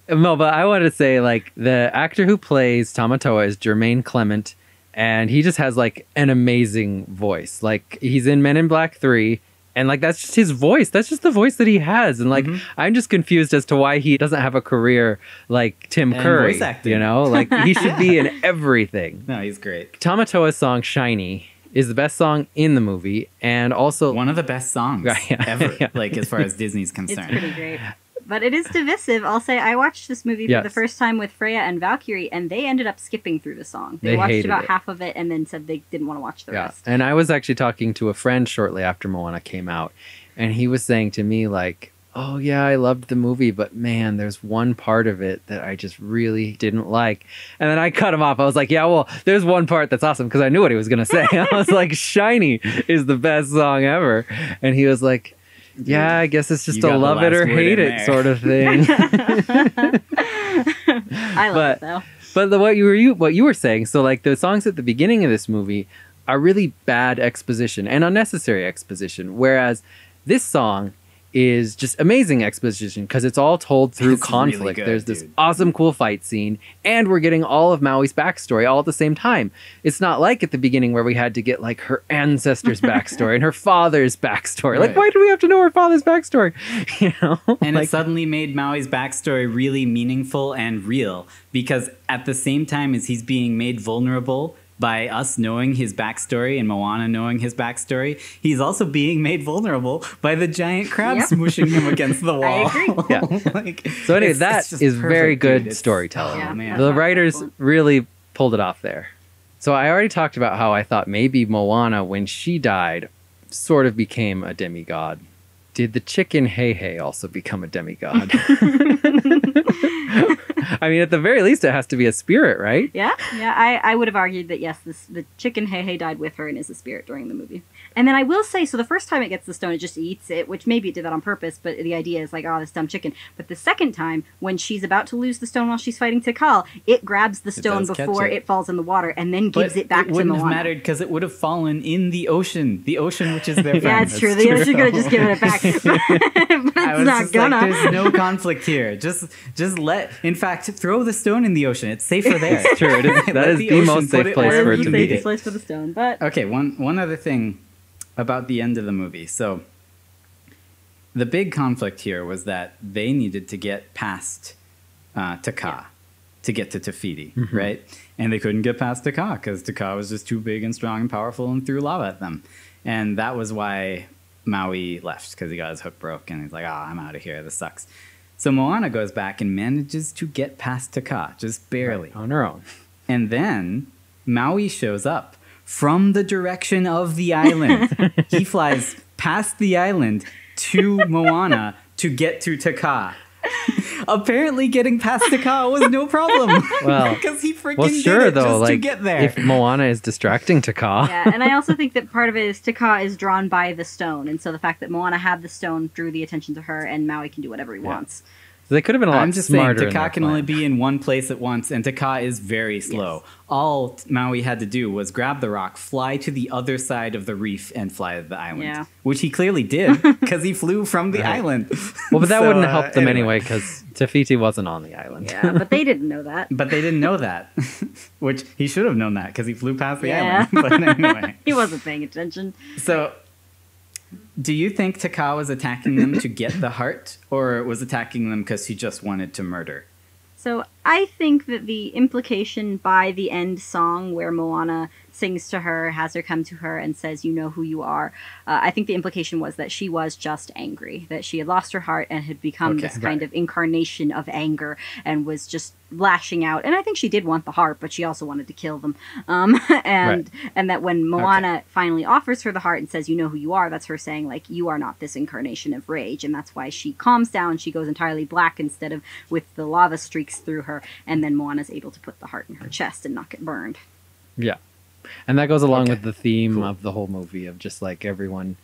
No, but I want to say, like, the actor who plays Tamatoa is Jermaine Clement, and he just has, like, an amazing voice. Like, he's in Men in Black 3, and, like, that's just his voice. That's just the voice that he has. And, like, I'm just confused as to why he doesn't have a career like Tim Curry. Voice acting. You know? Like, he should be in everything. No, he's great. Tamatoa's song, Shiny, is the best song in the movie, and also... one of the best songs ever, like, as far as Disney's concerned. It's pretty great. But it is divisive. I'll say I watched this movie for the first time with Freya and Valkyrie, and they ended up skipping through the song. They watched about half of it and then said they didn't want to watch the rest. And I was actually talking to a friend shortly after Moana came out, and he was saying to me, like, oh, yeah, I loved the movie, but man, there's one part of it that I just really didn't like. And then I cut him off. I was like, yeah, well, there's one part that's awesome, because I knew what he was going to say. I was like, Shiny is the best song ever. And he was like, yeah, I guess it's just a love it or hate it sort of thing. I love it though. But what you were saying, so like the songs at the beginning of this movie are really bad exposition and unnecessary exposition, whereas this song is just amazing exposition because it's all told through conflict. Really good, there's this awesome, cool fight scene, and we're getting all of Maui's backstory all at the same time. It's not like at the beginning where we had to get like her ancestors' backstory and her father's backstory. Like, why do we have to know her father's backstory? You know, and it suddenly made Maui's backstory really meaningful and real because at the same time as he's being made vulnerable by us knowing his backstory and Moana knowing his backstory, he's also being made vulnerable by the giant crab smooshing him against the wall. I agree. Like, so anyway, that is very good storytelling. Oh, man. The writers really pulled it off there. So I already talked about how I thought maybe Moana, when she died, sort of became a demigod. Did the chicken Hey Hey also become a demigod? I mean, at the very least, it has to be a spirit, right? Yeah. I would have argued that, yes, the chicken Hey Hey died with her and is a spirit during the movie. And then I will say, so the first time it gets the stone, it just eats it, which maybe it did that on purpose, but the idea is like, oh, this dumb chicken. But the second time, when she's about to lose the stone while she's fighting Tikal, it grabs the stone before it falls in the water and then gives it back to Moana. It wouldn't have mattered because it would have fallen in the ocean, which is their friend. Yeah, it's true. They should have just given it back. But it's not gonna. Like, there's no conflict here. Just in fact, throw the stone in the ocean. It's safer there. It's true. That is the most safe place for it to be. Safest place for the stone. But okay, one other thing about the end of the movie. So the big conflict here was that they needed to get past Taka to get to Te Fiti, right? And they couldn't get past Taka because Taka was just too big and strong and powerful and threw lava at them. And that was why Maui left, because he got his hook broke and he's like, I'm out of here. This sucks. So Moana goes back and manages to get past Taka, just barely. Right, on her own. And then Maui shows up from the direction of the island. He flies past the island to Moana to get to Taka. Apparently getting past Taka was no problem. Well, because he freaking did it just to get there. If Moana is distracting Taka. Yeah, and I also think that part of it is Taka is drawn by the stone, and so the fact that Moana had the stone drew the attention to her, and Maui can do whatever he wants. So they could have been a lot smarter. I'm just saying, Taka can only be in one place at once, and Taka is very slow. Yes. All Maui had to do was grab the rock, fly to the other side of the reef, and fly to the island. Which he clearly did, because he flew from the island. Well, but that wouldn't help them anyway, because Te Fiti wasn't on the island. Yeah, but they didn't know that. But they didn't know that. Which he should have known that, because he flew past the island. But anyway. He wasn't paying attention. So, do you think Taka was attacking them to get the heart, or was attacking them because he just wanted to murder? So I think that the implication by the end song where Moana sings to her, has her come to her and says, you know who you are. I think the implication was that she was just angry, that she had lost her heart and had become this kind of incarnation of anger and was just lashing out. And I think she did want the heart, but she also wanted to kill them. And that when Moana finally offers her the heart and says, you know who you are, that's her saying, like, you are not this incarnation of rage. And that's why she calms down. She goes entirely black instead of with the lava streaks through her. And then Moana's able to put the heart in her chest and not get burned. Yeah. And that goes along with the theme of the whole movie of just like everyone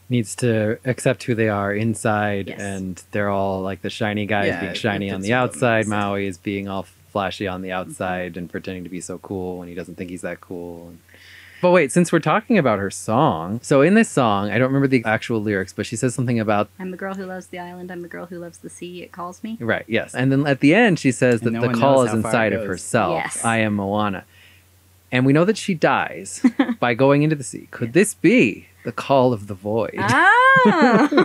needs to accept who they are inside, and they're all like the shiny guys being shiny on the outside. Maui is being all flashy on the outside and pretending to be so cool when he doesn't think he's that cool. But wait, since we're talking about her song, so in this song, I don't remember the actual lyrics, but she says something about, I'm the girl who loves the island, I'm the girl who loves the sea, it calls me. Right, yes. And then at the end, she says that the call is inside of herself. Yes. I am Moana. And we know that she dies by going into the sea. Could this be the call of the void? The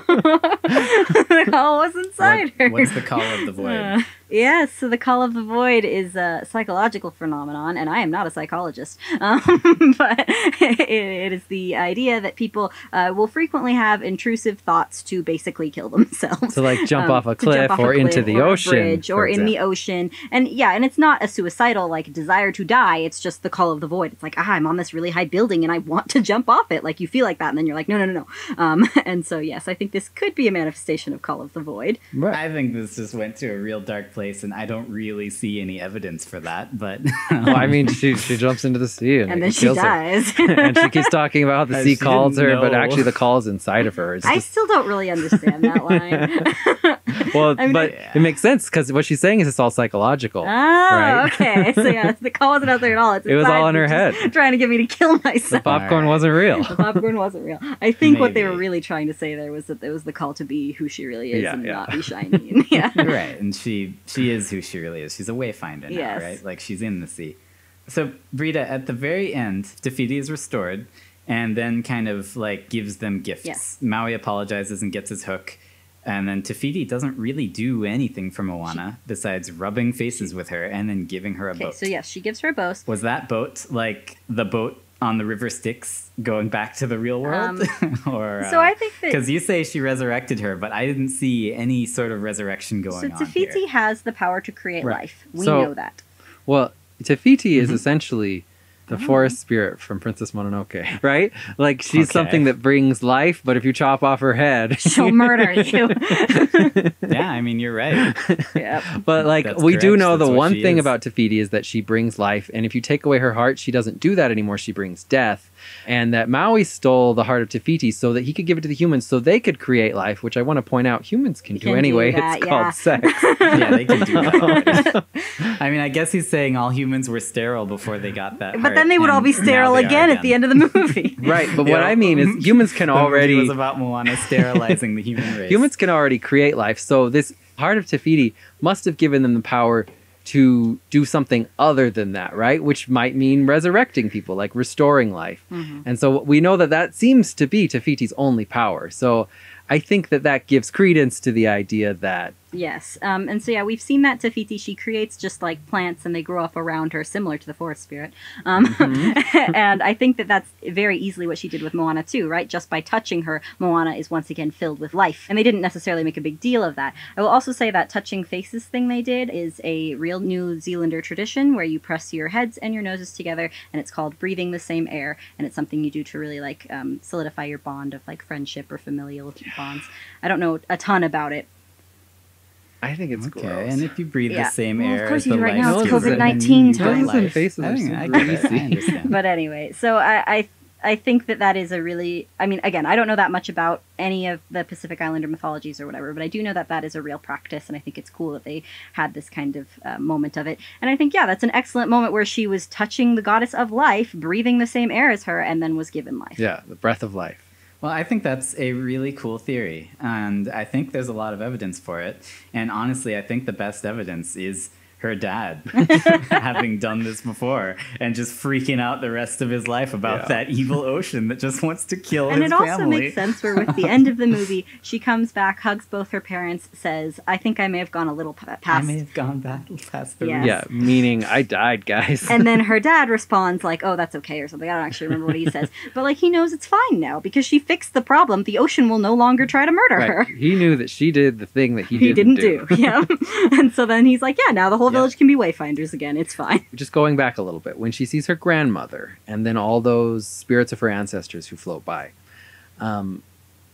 call was inside her. What's the call of the void? Yes, so the call of the void is a psychological phenomenon, and I am not a psychologist, but it is the idea that people will frequently have intrusive thoughts to basically kill themselves. To like jump off a cliff or into the ocean. Bridge, or in the ocean. And yeah, and it's not a suicidal like desire to die, it's just the call of the void. It's like, I'm on this really high building and I want to jump off it. Like you feel like that, and then you're like, no. And so yes, I think this could be a manifestation of call of the void. Right. I think this just went to a real dark place, and I don't really see any evidence for that. But well, I mean, she jumps into the sea and then she dies. And she keeps talking about the sea calls her, but actually the call is inside of her. I still don't really understand that line. Well, I mean, but it makes sense because what she's saying is it's all psychological. Oh, right? Okay. So yeah, the call wasn't out there at all. It was all in her head, trying to get me to kill myself. The popcorn wasn't real. The popcorn wasn't real. I think what they were really trying to say there was that it was the call to be who she really is and not be shiny. Right, and she is who she really is. She's a wayfinder now, right? Like she's in the sea. So Britta, at the very end, Te Fiti is restored, and then kind of like gives them gifts. Yes. Maui apologizes and gets his hook. And then Te Fiti doesn't really do anything for Moana besides rubbing faces with her and then giving her a boat. So yes, she gives her a boat. Was that boat like the boat on the river Styx going back to the real world? Or so I think that, because you say she resurrected her, but I didn't see any sort of resurrection going on. So Te Fiti has the power to create life. We know that. Well, Te Fiti is essentially the forest spirit from Princess Mononoke, right? Like she's something that brings life, but if you chop off her head, she'll murder you. Yeah, I mean, you're right. Yep. But like we do know the one thing about Te Fiti is that she brings life, and if you take away her heart, she doesn't do that anymore. She brings death. And that Maui stole the heart of Te Fiti so that he could give it to the humans so they could create life, which I want to point out humans can do anyway. It's called sex. Yeah, they can do that. I mean, I guess he's saying all humans were sterile before they got that. But then they would all be sterile again at the end of the movie. Right, but what I mean is humans can already... It was about Moana sterilizing the human race. Humans can already create life, so this heart of Te Fiti must have given them the power to do something other than that, right? Which might mean resurrecting people, like restoring life. And so we know that that seems to be Te Fiti's only power. So I think that that gives credence to the idea that... Yes. And so, yeah, we've seen that Te Fiti. She creates just like plants and they grow up around her, similar to the forest spirit. And I think that that's very easily what she did with Moana too, right? Just by touching her, Moana is once again filled with life. And they didn't necessarily make a big deal of that. I will also say that touching faces thing they did is a real New Zealander tradition where you press your heads and your noses together, and it's called breathing the same air. And it's something you do to really like solidify your bond of like friendship or familial bonds. I don't know a ton about it. I think it's gross. And if you breathe the same air, of course as you the do right now. life It's giver, COVID-19 then you time. get Faces are so I greasy. understand. But anyway, so I think that is a really, I mean, again, I don't know that much about any of the Pacific Islander mythologies or whatever, but I do know that that is a real practice, and I think it's cool that they had this kind of moment of it. And I think, yeah, that's an excellent moment where she was touching the goddess of life, breathing the same air as her, and then was given life. Yeah, the breath of life. Well, I think that's a really cool theory, and I think there's a lot of evidence for it. And honestly, I think the best evidence is her dad having done this before and just freaking out the rest of his life about that evil ocean that just wants to kill his family. And it also makes sense where with the end of the movie, she comes back, hugs both her parents, says, I think I may have gone a little past. I may have gone back past the Yes. Yeah, meaning I died, guys. And then her dad responds like, oh, that's okay or something. I don't actually remember what he says. But like he knows it's fine now because she fixed the problem. The ocean will no longer try to murder her. He knew that she did the thing that he didn't do. Yeah. And so then he's like, yeah, now the whole village can be wayfinders again. It's fine. Just going back a little bit, when she sees her grandmother and then all those spirits of her ancestors who float by,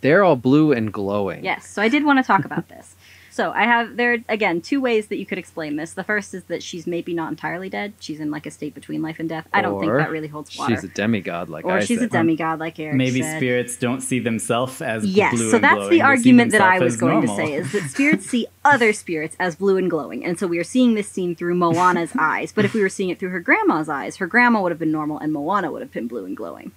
they're all blue and glowing. Yes. So I did want to talk about this. So there are, again, two ways that you could explain this. The first is that she's maybe not entirely dead. She's in like a state between life and death. I don't think that really holds water. She's a demigod, like or she's a demigod, like Eric Maybe said. spirits don't see themselves as blue Yes, and so that's glowing. the They argument see that I themselves was as going normal. to say, is that spirits see other spirits as blue and glowing. And so we are seeing this scene through Moana's eyes. But if we were seeing it through her grandma's eyes, her grandma would have been normal and Moana would have been blue and glowing.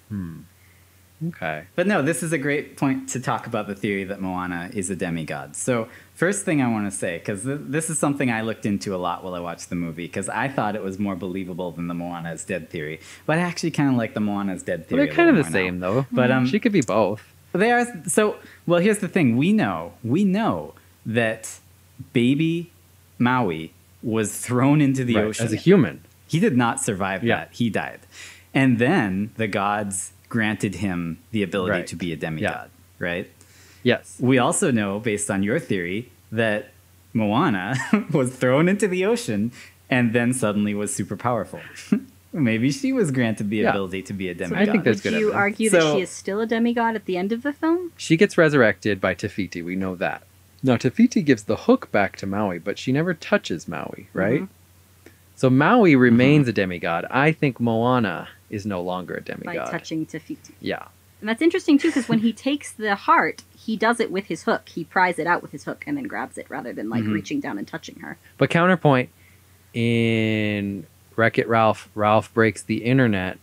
Okay. But no, this is a great point to talk about the theory that Moana is a demigod. So first thing I want to say, because this is something I looked into a lot while I watched the movie, because I thought it was more believable than the Moana is dead theory. But I actually kind of like the Moana is dead theory. They're kind of the more same, now. though. But she could be both. they are. So, well, here's the thing. We know that baby Maui was thrown into the ocean. As a human. He did not survive that. He died. And then the gods granted him the ability to be a demigod, right? Yes. We also know, based on your theory, that Moana was thrown into the ocean and then suddenly was super powerful. Maybe she was granted the ability to be a demigod. I think there's good Would you evidence. argue that she is still a demigod at the end of the film? She gets resurrected by Tafiti. We know that. Now, Tafiti gives the hook back to Maui, but she never touches Maui, right? So Maui remains a demigod. I think Moana is no longer a demigod. By touching Tafiti. Yeah. And that's interesting, too, because when he takes the heart, he does it with his hook. He pries it out with his hook and then grabs it rather than, like, reaching down and touching her. But counterpoint, in Wreck-It Ralph, Ralph breaks the internet.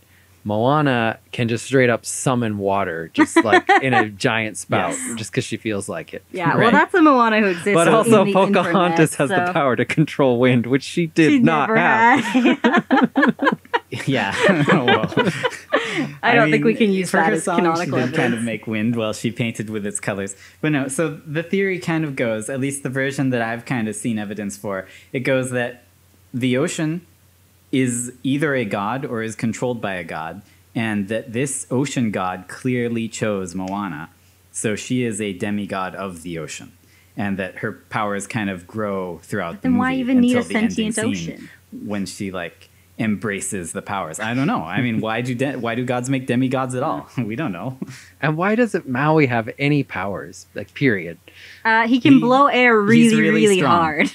Moana can just straight up summon water, just like in a giant spout, just because she feels like it. Yeah, well, that's a Moana who exists. But also, in the Pocahontas has internet, the power to control wind, which she did not have. Yeah. Well, I don't think we can use for that her as song, canonical she did evidence. kind of make wind while she painted with its colors. But no, so the theory kind of goes, at least the version that I've kind of seen evidence for, it goes that the ocean is either a god or is controlled by a god, and that this ocean god clearly chose Moana. So she is a demigod of the ocean, and that her powers kind of grow throughout the movie. Then why even need a until the ending sentient scene ocean? when she like embraces the powers. I don't know. I mean, why do gods make demigods at all? We don't know. And why doesn't Maui have any powers? Like, period. He can blow air he's really, really really strong.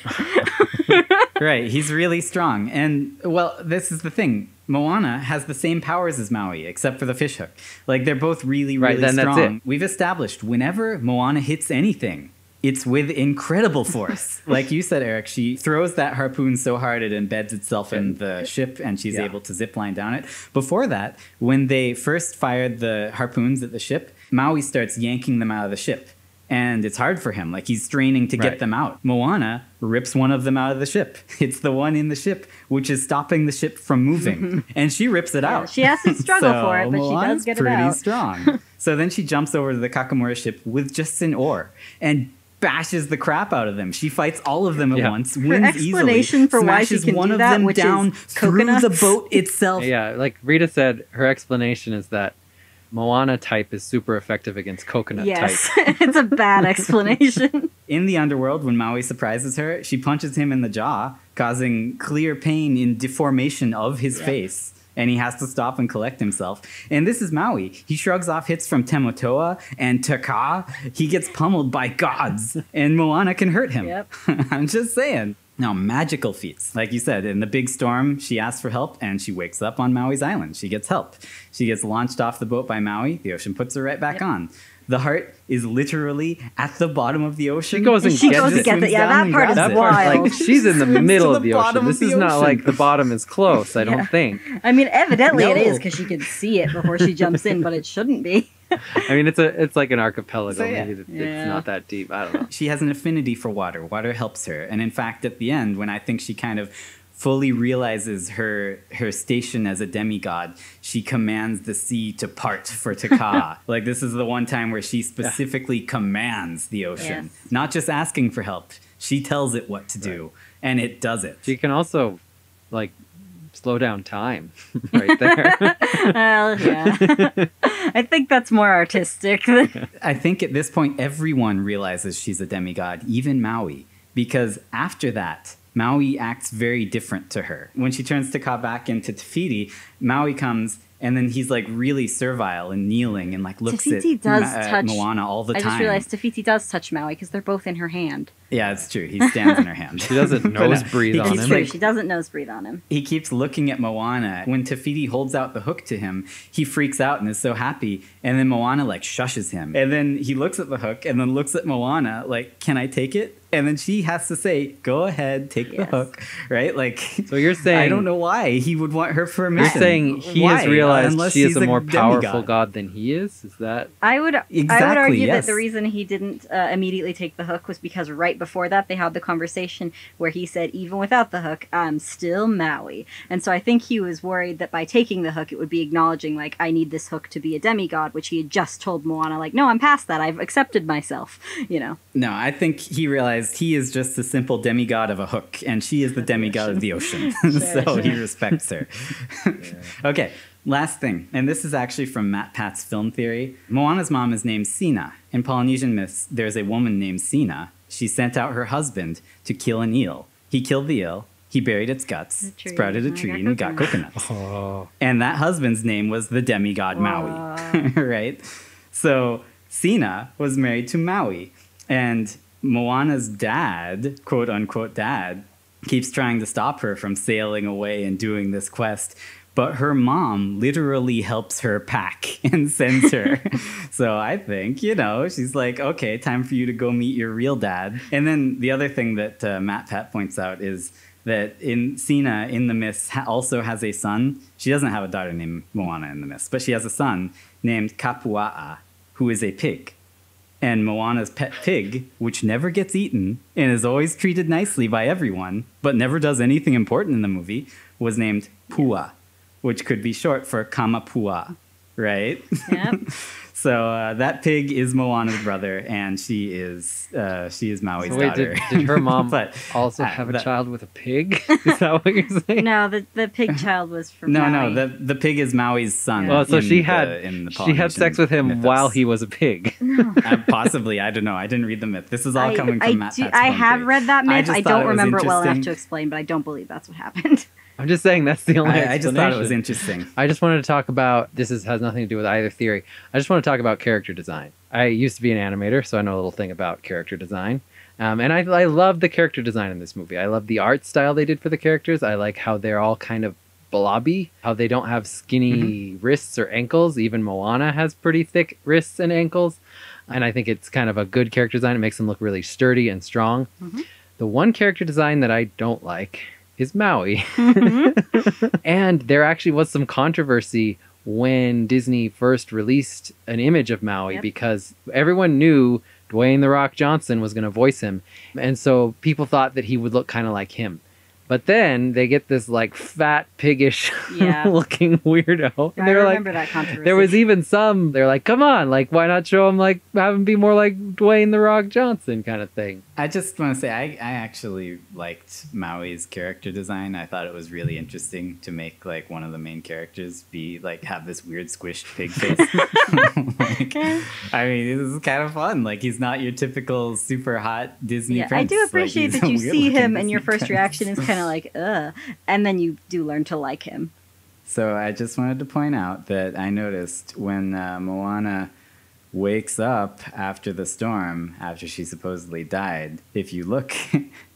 hard. Right, he's really strong. And, well, this is the thing. Moana has the same powers as Maui, except for the fishhook. Like, they're both really, really then strong. that's it. We've established whenever Moana hits anything, it's with incredible force. Like you said, Eric, she throws that harpoon so hard it embeds itself in the ship and she's able to zip line down it. Before that, when they first fired the harpoons at the ship, Maui starts yanking them out of the ship. And it's hard for him. Like, he's straining to get them out. Moana rips one of them out of the ship. It's the one in the ship, which is stopping the ship from moving. And she rips it out. She has to struggle for it, but Moana's she does get it pretty out. strong. So then she jumps over to the Kakamura ship with just an oar and bashes the crap out of them. She fights all of them at once, wins explanation easily, for why she smashes can one do of that, them which is down through coconuts. the boat itself. Yeah, like Rita said, her explanation is that Moana type is super effective against coconut Yes, type. it's a bad explanation. In the underworld, when Maui surprises her, she punches him in the jaw, causing clear pain in deformation of his face. And he has to stop and collect himself. And this is Maui. He shrugs off hits from Temotoa and Taka. He gets pummeled by gods. And Moana can hurt him. Yep. I'm just saying. Now, magical feats. Like you said, in the big storm, she asks for help and she wakes up on Maui's island. She gets help. She gets launched off the boat by Maui. The ocean puts her right back on. The heart is literally at the bottom of the ocean. She goes and She gets goes to it. get it. Yeah, that part is That wild. part, like, she's in the Swims middle to of the the ocean. bottom This of is the not ocean. like the bottom is close, I don't think. I mean, evidently it No. is because she can see it before she jumps in, but it shouldn't be. I mean, it's like an archipelago. So, yeah. Maybe it's Yeah. not that deep. I don't know. She has an affinity for water. Water helps her. And in fact, at the end, when I think she kind of fully realizes her station as a demigod, she commands the sea to part for Taka. Like, this is the one time where she specifically commands the ocean, Yes. not just asking for help. She tells it what to do, and it does it. She can also, like, slow down time right there. Well, yeah. I think that's more artistic. I think at this point, everyone realizes she's a demigod, even Maui, because after that, Maui acts very different to her. When she turns Taka back into Tafiti, Maui comes, and then he's like really servile and kneeling and like looks Tafiti at does touch Moana all the I time. just realized Tafiti does touch Maui because they're both in her hand. Yeah, it's true. He stands in her hand. She doesn't nose breathe on He's It's him. true. like- She doesn't nose breathe on him. He keeps looking at Moana. When Tafiti holds out the hook to him, he freaks out and is so happy. And then Moana like shushes him. And then he looks at the hook and then looks at Moana like, "Can I take it?" And then she has to say, "Go ahead, take the Yes. hook." Right? Like, So you're saying I don't know why he would want her You're permission. saying he Why? has realized Unless she is she's a more powerful demigod. god than he is? Is that I would Exactly, argue yes. that the reason he didn't immediately take the hook was because right before that they had the conversation where he said, "Even without the hook, I'm still Maui." And so I think he was worried that by taking the hook, it would be acknowledging like, "I need this hook to be a demigod," which he had just told Moana like, "No, I'm past that. I've accepted myself." You know. No, I think he realized he is just a simple demigod of a hook, and she is the demigod of the ocean. So he respects her. Okay, last thing, and this is actually from Matt Pat's film theory. Moana's mom is named Sina. In Polynesian myths, there's a woman named Sina. She sent out her husband to kill an eel. He killed the eel. He buried its guts, A tree. sprouted a And tree, got and got coconuts. oh And that husband's name was the demigod Maui, right? So Sina was married to Maui, and Moana's dad, quote unquote dad, keeps trying to stop her from sailing away and doing this quest. But her mom literally helps her pack and sends her. So I think, she's like, okay, time for you to go meet your real dad. And then the other thing that Matt Pat points out is that Sina in the myths also has a son. She doesn't have a daughter named Moana in the myths, but she has a son named Kapua'a, who is a pig. And Moana's pet pig, which never gets eaten and is always treated nicely by everyone, but never does anything important in the movie, was named Pua, which could be short for Kamapua, right? Yep. So that pig is Moana's brother, and she is Maui's So wait, daughter. did her mom But, also have a that- child with a pig? Is that what you're saying? No, the pig child was from No, Maui. the pig is Maui's son. Oh, so in she the- had in the she had sex with him Polynesian while mythos. he was a pig. Possibly, I don't know. I didn't read the myth. This is all coming from Matt Pat's I film have theory. read that myth. just I thought don't it was remember it well enough interesting. to explain, but I don't believe that's what happened. I'm just saying that's the only I just thought it was explanation. interesting. I just wanted to talk about has nothing to do with either theory. I just want to talk about character design. I used to be an animator, so I know a little thing about character design. And I love the character design in this movie. I love the art style they did for the characters. I like how they're all kind of blobby, how they don't have skinny wrists or ankles. Even Moana has pretty thick wrists and ankles. And I think it's kind of a good character design. It makes them look really sturdy and strong. The one character design that I don't like is Maui. And there actually was some controversy when Disney first released an image of Maui because everyone knew Dwayne "The Rock" Johnson was going to voice him. And so people thought that he would look kind of like him. But then they get this like fat, piggish looking weirdo. And I they were remember like, that controversy. there was even some, they're like, come on, like, why not show him, like, have him be more like Dwayne "The Rock" Johnson kind of thing. I just want to say I actually liked Maui's character design. I thought it was really interesting to make like one of the main characters be like have this weird squished pig face. I mean, this is kind of fun. Like he's not your typical super hot Disney Yeah, prince. I do appreciate he's that a you see weird-looking him and your Disney first prince. reaction is kind of like, ugh. And then you do learn to like him. So I just wanted to point out that I noticed when Moana wakes up after the storm, after she supposedly died, if you look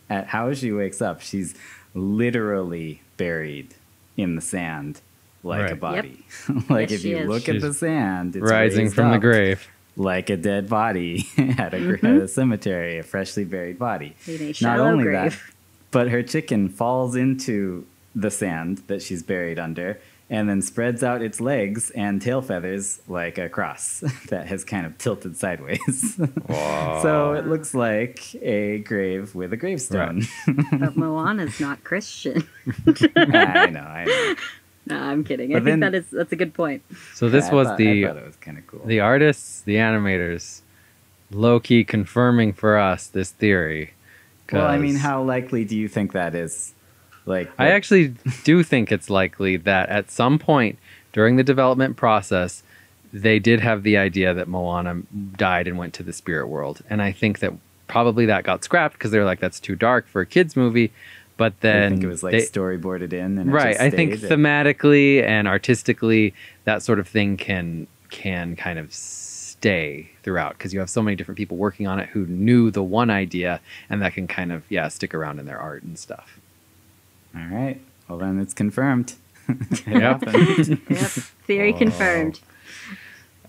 at how she wakes up, she's literally buried in the sand like a Right. body. Like Yes, if she you is. look at She's the sand, it's Rising raised from the up grave. like a dead body at a cemetery, a freshly buried body. In a Not shallow only grave. that, but her chicken falls into the sand that she's buried under, and then spreads out its legs and tail feathers like a cross that has kind of tilted sideways. So it looks like a grave with a gravestone. Right. But Moana's not Christian. I know. No, I'm kidding. But I think that's a good point. So this I was thought it was kind of cool. the artists, the animators, low-key confirming for us this theory. Well, I mean, 'cause how likely do you think that is? Like, I actually do think it's likely that at some point during the development process, they did have the idea that Moana died and went to the spirit world. And I think that probably that got scrapped because they were like, that's too dark for a kid's movie. But then I think it was like storyboarded in. And right. It just I think stayed. thematically and artistically, that sort of thing can kind of stay throughout because you have so many different people working on it who knew the one idea, and that can kind of stick around in their art and stuff. All right. Well, then it's confirmed. Yeah. Yep. Theory confirmed.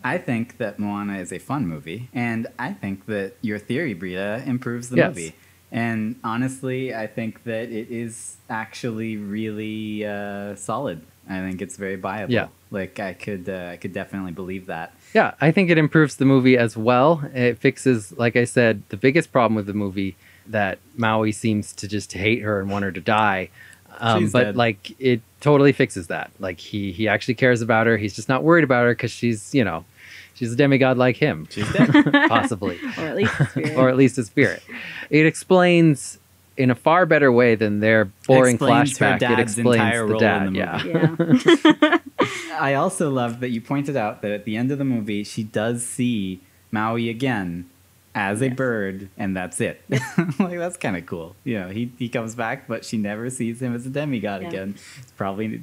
I think that Moana is a fun movie, and I think that your theory, Britta, improves the Yes. movie. And honestly, I think that it is actually really solid. I think it's very viable. Yeah. Like I could definitely believe that. Yeah, I think it improves the movie as well. It fixes, like I said, the biggest problem with the movie, that Maui seems to just hate her and want her to die. She's But dead. like it totally fixes that. Like he actually cares about her. He's just not worried about her because she's a demigod like him, She's dead. possibly, Or at least the spirit. or at least a spirit. It explains in a far better way than their boring Explains her flashback. It dad's explains entire the role dad. in the Yeah. movie. Yeah. I also love that you pointed out that at the end of the movie, she does see Maui again as a Yes. bird, and that's it. Like that's kind of cool. He comes back, but she never sees him as a demigod Yeah. again. It's probably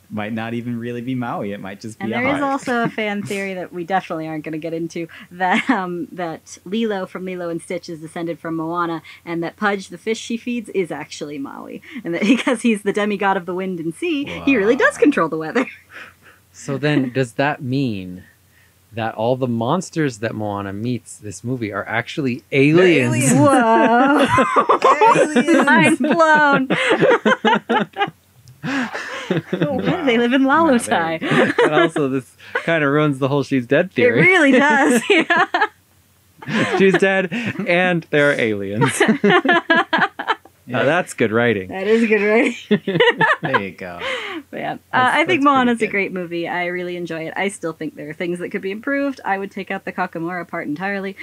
might not even really be Maui. It might just be And a there is heart. also a fan theory that we definitely aren't going to get into, that that Lilo from Lilo and Stitch is descended from Moana, and that Pudge, the fish she feeds, is actually Maui, and that because he's the demigod of the wind and sea, he really does control the weather. So then, does that mean that all the monsters that Moana meets this movie are actually aliens? Whoa! Mind blown. They live in Lalutai. And also, this kind of ruins the whole she's dead It theory. really does. Yeah. She's dead, and there are aliens. Now, that's good writing. That is good, right? There you go. But yeah, That's I think pretty Moana's a good. great movie. I really enjoy it. I still think there are things that could be improved. I would take out the Kakamora part entirely.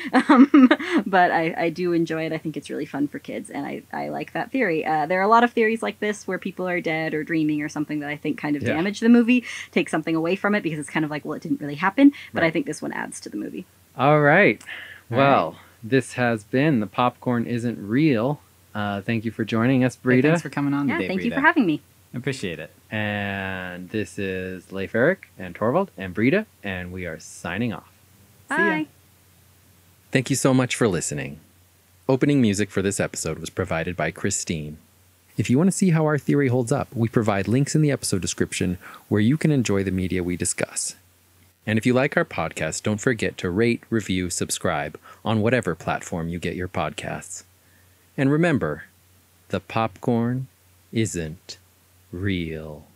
But I do enjoy it. I think it's really fun for kids, and I like that theory. There are a lot of theories like this where people are dead or dreaming or something that I think kind of Yeah. damage the movie, take something away from it because it's kind of like, well, it didn't really happen. But Right. I think this one adds to the movie. All right. All Well, this has been The Popcorn Isn't Real. Thank you for joining us, Hey, Britta. thanks for coming on Yeah, today, thank you Britta. for having me. Appreciate it. And this is Leif Eric and Torvald and Britta, and we are signing off. See ya. Bye. Thank you so much for listening. Opening music for this episode was provided by Christine. If you want to see how our theory holds up, we provide links in the episode description where you can enjoy the media we discuss. And if you like our podcast, don't forget to rate, review, subscribe on whatever platform you get your podcasts. And remember, the popcorn isn't real.